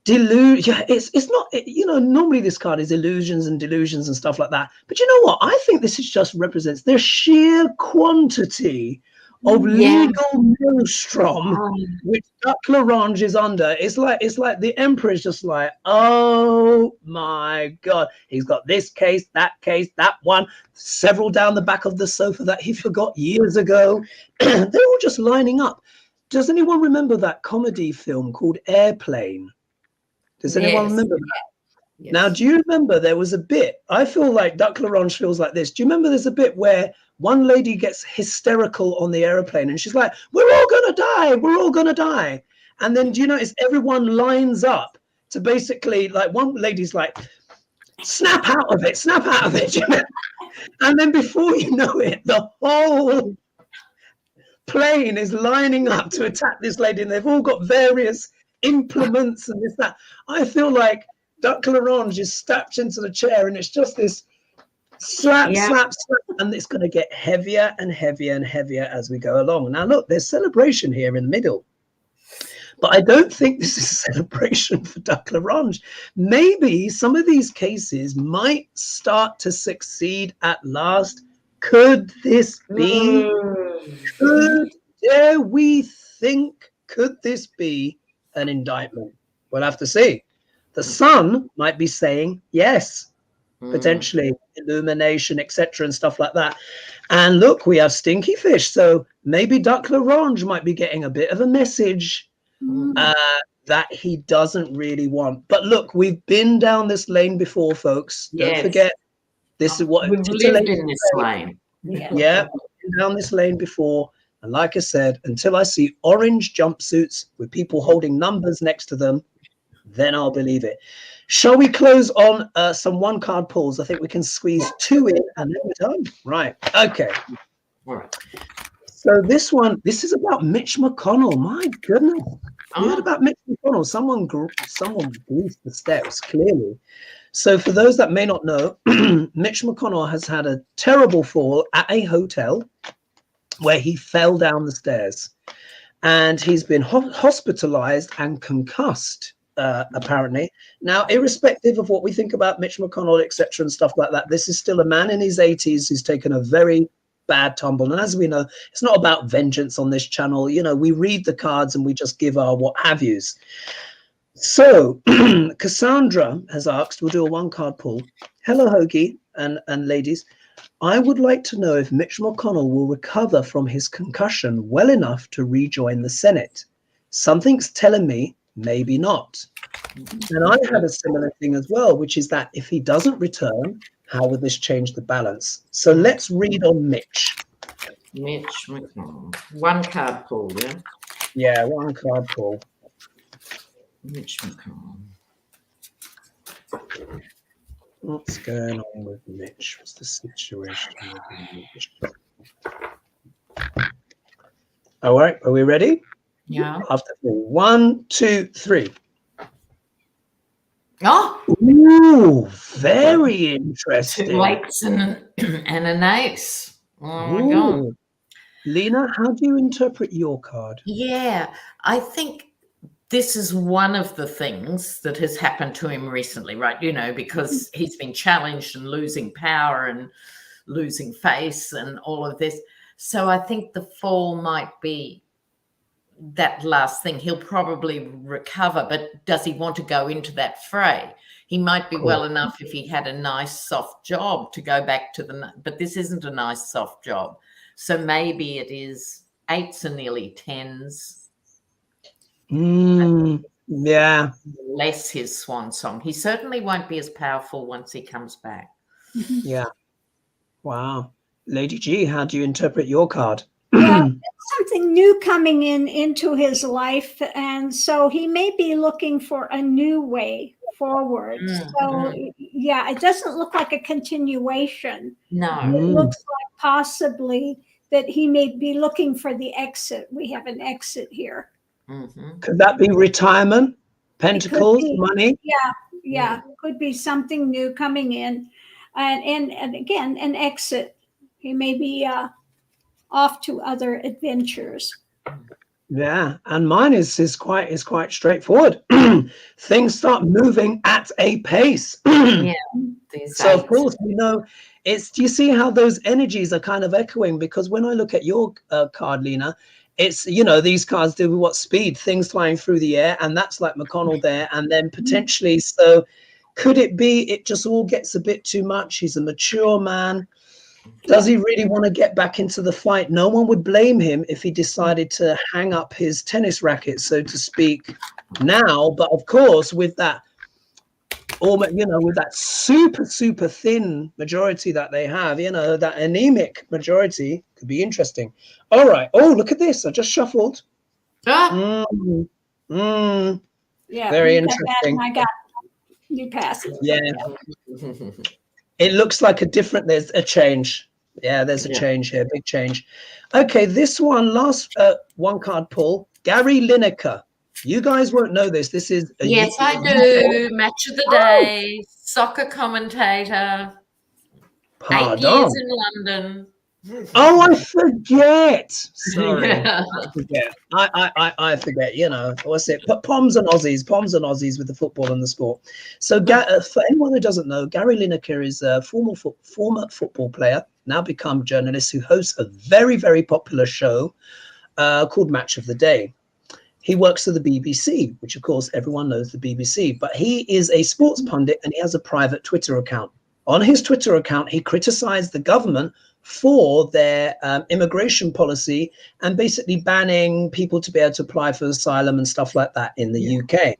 delusion. Yeah, it's not, you know, normally this card is illusions and delusions and stuff like that. But you know what? I think this is just represents the sheer quantity of legal maelstrom which Dr.Lena is under. It's like the emperor is just like, oh my God, he's got this case, that one, several down the back of the sofa that he forgot years ago. They're all just lining up. Does anyone remember that comedy film called Airplane? Does anyone remember that? Yes. Now, do you remember there was a bit, I feel like Dr.Lena feels like this. Do you remember there's a bit where one lady gets hysterical on the airplane and she's like, we're all going to die. We're all going to die. And then do you notice everyone lines up to basically, like, one lady's like, snap out of it, snap out of it. And then before you know it, the whole plane is lining up to attack this lady, and they've all got various implements and this, that. I feel like Dr.Lena just stepped into the chair, and it's just this slap, slap, and it's going to get heavier and heavier and heavier as we go along. Now, look, there's celebration here in the middle, but I don't think this is a celebration for Dr.Lena. Maybe some of these cases might start to succeed at last. Could this be? Dare we think? Could this be an indictment? We'll have to see. The sun might be saying yes, potentially illumination, etc., and stuff like that. And look, we have stinky fish, so maybe Dr.Lena might be getting a bit of a message that he doesn't really want. But look, we've been down this lane before, folks. Don't forget, this is what we've lived in this lane. Yeah, we've been down this lane before. And like I said, until I see orange jumpsuits with people holding numbers next to them, then I'll believe it. Shall we close on some 1-card pulls? I think we can squeeze 2 in and then we're done. Right. Okay. All right. So this is about Mitch McConnell. My goodness. You heard about Mitch McConnell. Someone greased the steps, clearly. So for those that may not know, Mitch McConnell has had a terrible fall at a hotel where he fell down the stairs, and he's been hospitalized and concussed, apparently. Now, irrespective of what we think about Mitch McConnell, etc., and stuff like that, this is still a man in his 80s who's taken a very bad tumble. And as we know, it's not about vengeance on this channel. You know, we read the cards and we just give our what have yous. So Cassandra has asked, we'll do a 1-card pull. Hello, Hoagie and ladies. I would like to know if Mitch McConnell will recover from his concussion well enough to rejoin the Senate. Something's telling me maybe not. And I had a similar thing as well, which is that if he doesn't return, how will this change the balance? So let's read on Mitch. Mitch McConnell. 1-card pull, yeah? Yeah, 1-card pull. Mitch McConnell. What's going on with Mitch? What's the situation with Mitch? All right, are we ready? Yeah. After 1, 2, 3. Oh, Ooh, very 2 interesting. eights and an ace. Oh my God. Ooh. Lena, how do you interpret your card? Yeah, I think this is one of the things that has happened to him recently, right? You know, because he's been challenged and losing power and losing face and all of this. So I think the fall might be that last thing. He'll probably recover, but does he want to go into that fray? He might be well enough if he had a nice soft job to go back to but this isn't a nice soft job. So maybe it is eights and nearly tens. Yeah. Less his swan song. He certainly won't be as powerful once he comes back. Yeah. Wow. Lady G, how do you interpret your card? Well, it's something new coming into his life, and so he may be looking for a new way forward. So yeah, it doesn't look like a continuation. No. It looks like possibly that he may be looking for the exit. We have an exit here. Could that be retirement, pentacles, money? Yeah, could be something new coming in, and again an exit. He may be off to other adventures. Yeah, and mine is quite straightforward. Things start moving at a pace. Yeah. So of course we know it's. Do you see how those energies are kind of echoing? Because when I look at your card, Lena, it's, you know, these cards do what speed, things flying through the air, and that's like McConnell there, and then potentially. So could it be it just all gets a bit too much? He's a mature man. Does he really want to get back into the fight? No one would blame him if he decided to hang up his tennis racket, so to speak, now. But of course, with that, you know, with that super thin majority that they have, you know, that anemic majority could be interesting. All right. Oh, look at this. I just shuffled. Ah. Yeah. Very interesting. I got you passed. Yeah. It looks like there's a change. Yeah, there's a change here, big change. Okay, this one, last one card pull, Gary Lineker. You guys won't know this. This is yes, I do. Match of the day, soccer commentator. Pardon. 8 years in London. Oh, I forget. Sorry, Yeah. I forget. I forget. You know, what's it? Poms and Aussies with the football and the sport. So, for anyone who doesn't know, Gary Lineker is a former football player, now become journalist, who hosts a very popular show called Match of the Day. He works for the BBC, which of course everyone knows the BBC, but he is a sports pundit and he has a private Twitter account. On his Twitter account, he criticized the government for their immigration policy and basically banning people to be able to apply for asylum and stuff like that in the UK.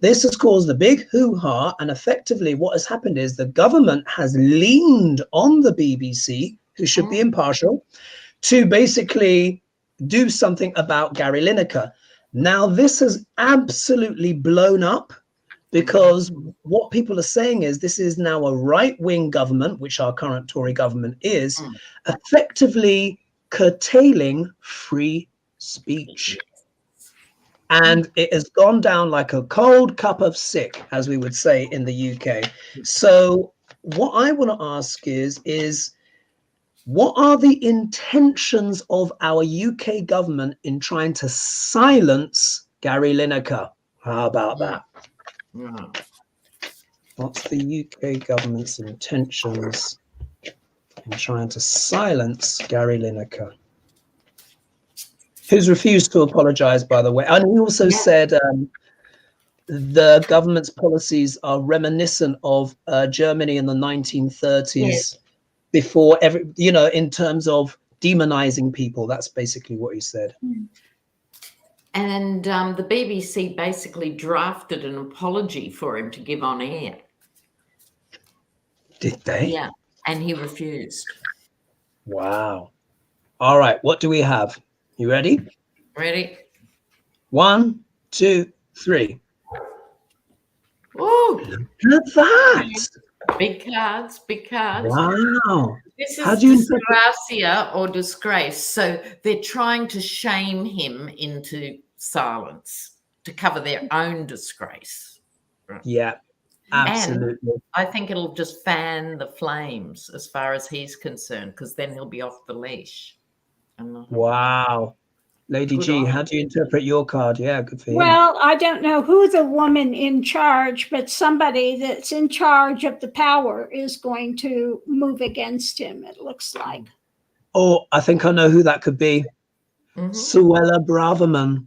This has caused a big hoo-ha, and effectively what has happened is the government has leaned on the BBC, who should be impartial, to basically do something about Gary Lineker. Now, this has absolutely blown up, because what people are saying is this is now a right-wing government, which our current Tory government is, effectively curtailing free speech. And it has gone down like a cold cup of sick, as we would say in the UK. So what I want to ask is what are the intentions of our UK government in trying to silence Gary Lineker? How about that? What's the UK government's intentions in trying to silence Gary Lineker? Who's refused to apologize, by the way. And he also said the government's policies are reminiscent of Germany in the 1930s, before in terms of demonizing people. That's basically what he said. And the BBC basically drafted an apology for him to give on air. Did they? Yeah, and he refused. Wow. All right, what do we have? You ready? Ready? 1, 2, 3. Oh, look at that! Big cards, big cards. Wow. This is disgracia or disgrace. So they're trying to shame him into silence to cover their own disgrace. Yeah. Absolutely. And I think it'll just fan the flames as far as he's concerned, because then he'll be off the leash. Wow. Lady Good G, on how do you interpret your card? Yeah, good for you. Well, I don't know who the woman in charge, but somebody that's in charge of the power is going to move against him, it looks like. Oh, I think I know who that could be. Suella Braverman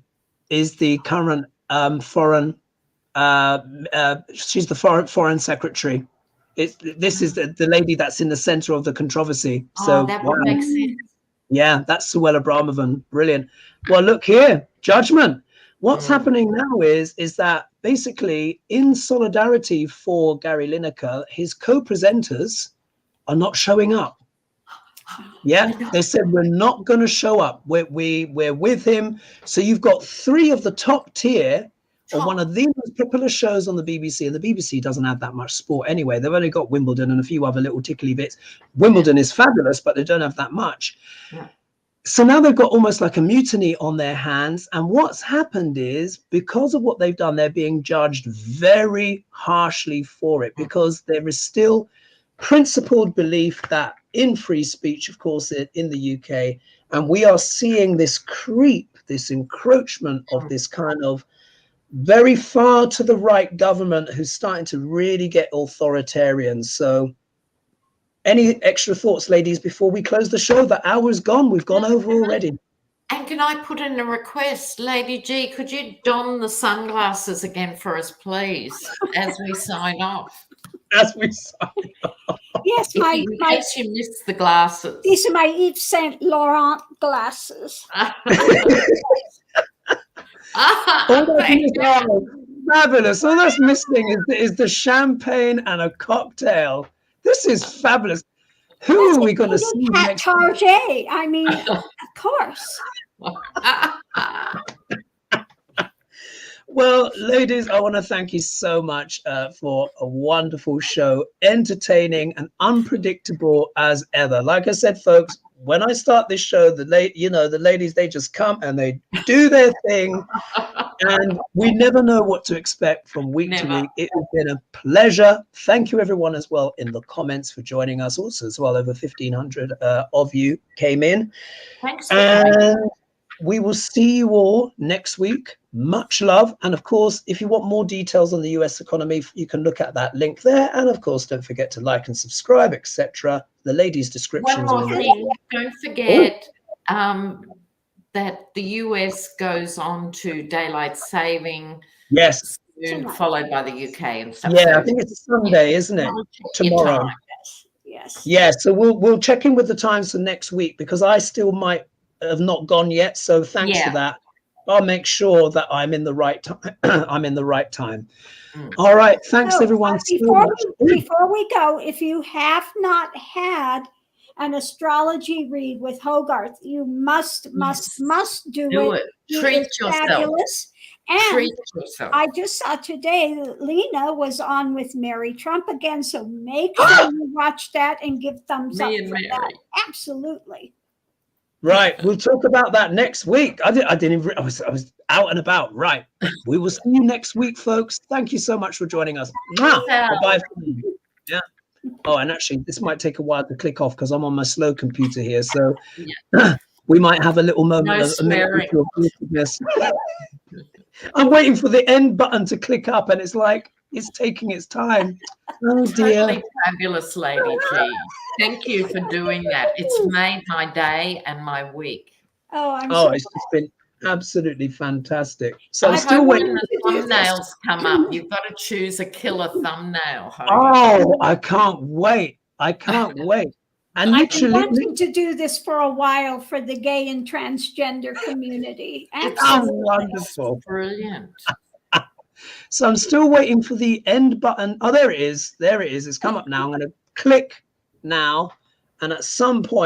is the current foreign. She's the foreign secretary. This is the lady that's in the center of the controversy. So that would make sense. Yeah, that's Suella Braverman. Brilliant. Well, look here, judgment. What's happening now is that basically in solidarity for Gary Lineker, his co-presenters are not showing up. Yeah, they said we're not going to show up. We're with him. So you've got 3 of the top tier of one of the most popular shows on the BBC, and the BBC doesn't have that much sport anyway. They've only got Wimbledon and a few other little tickly bits. Wimbledon is fabulous, but they don't have that much. Yeah. So now they've got almost like a mutiny on their hands. And what's happened is, because of what they've done, they're being judged very harshly for it, because there is still principled belief that in free speech, of course, in the UK, and we are seeing this creep, this encroachment of this kind of very far to the right government who's starting to really get authoritarian. So any extra thoughts, ladies, before we close the show? The hour's gone. We've gone over already. And can I put in a request? Lady G, could you don the sunglasses again for us, please, as we sign off? As we sign off. Yes, in case you missed the glasses. These are my Yves Saint Laurent glasses. Fabulous. All that's missing is the champagne and a cocktail. This is fabulous. Who are we going to see next? Target. I mean, of course. Well, ladies, I want to thank you so much for a wonderful show, entertaining and unpredictable as ever. Like I said, folks, when I start this show, the ladies, they just come and they do their thing, and we never know what to expect from week to week. It has been a pleasure. Thank you, everyone, as well in the comments for joining us. Also, as well, over 1,500 of you came in. Thanks. And we will see you all next week. Much love. And of course, if you want more details on the US economy, you can look at that link there. And of course, don't forget to like and subscribe, etc. The ladies' descriptions. One more thing. Don't forget that the US goes on to daylight saving. Yes. Soon, followed by the UK and stuff. Yeah, I think it's a Sunday, isn't it? Tomorrow. Yes. Yeah, so we'll check in with the times for next week, because I still might have not gone yet. So thanks for that. I'll make sure that I'm in the right time. I'm in the right time. All right. Thanks, everyone. Before we go, if you have not had an astrology read with Hogarth, you must do it. Treat yourself. Fabulous. And treat yourself. I just saw today that Lena was on with Mary Trump again. So make sure you watch that and give thumbs up for that. Absolutely. Right, we'll talk about that next week. I was out and about. Right, we will see you next week, folks. Thank you so much for joining us. Bye. Yeah. Oh, and actually, this might take a while to click off because I'm on my slow computer here, so we might have a little moment of weirdness. I'm waiting for the end button to click up, and it's like it's taking its time. Oh dear. Totally fabulous, Lady G. Thank you for doing that. It's made my day and my week. It's just been absolutely fantastic. So I'm still waiting. When the thumbnails come up, you've got to choose a killer thumbnail. Oh, I can't wait. I can't wait. And I've been wanting to do this for a while for the gay and transgender community. It's wonderful. Brilliant. So I'm still waiting for the end button. Oh, there it is. There it is. It's come up now. I'm going to click now. And at some point,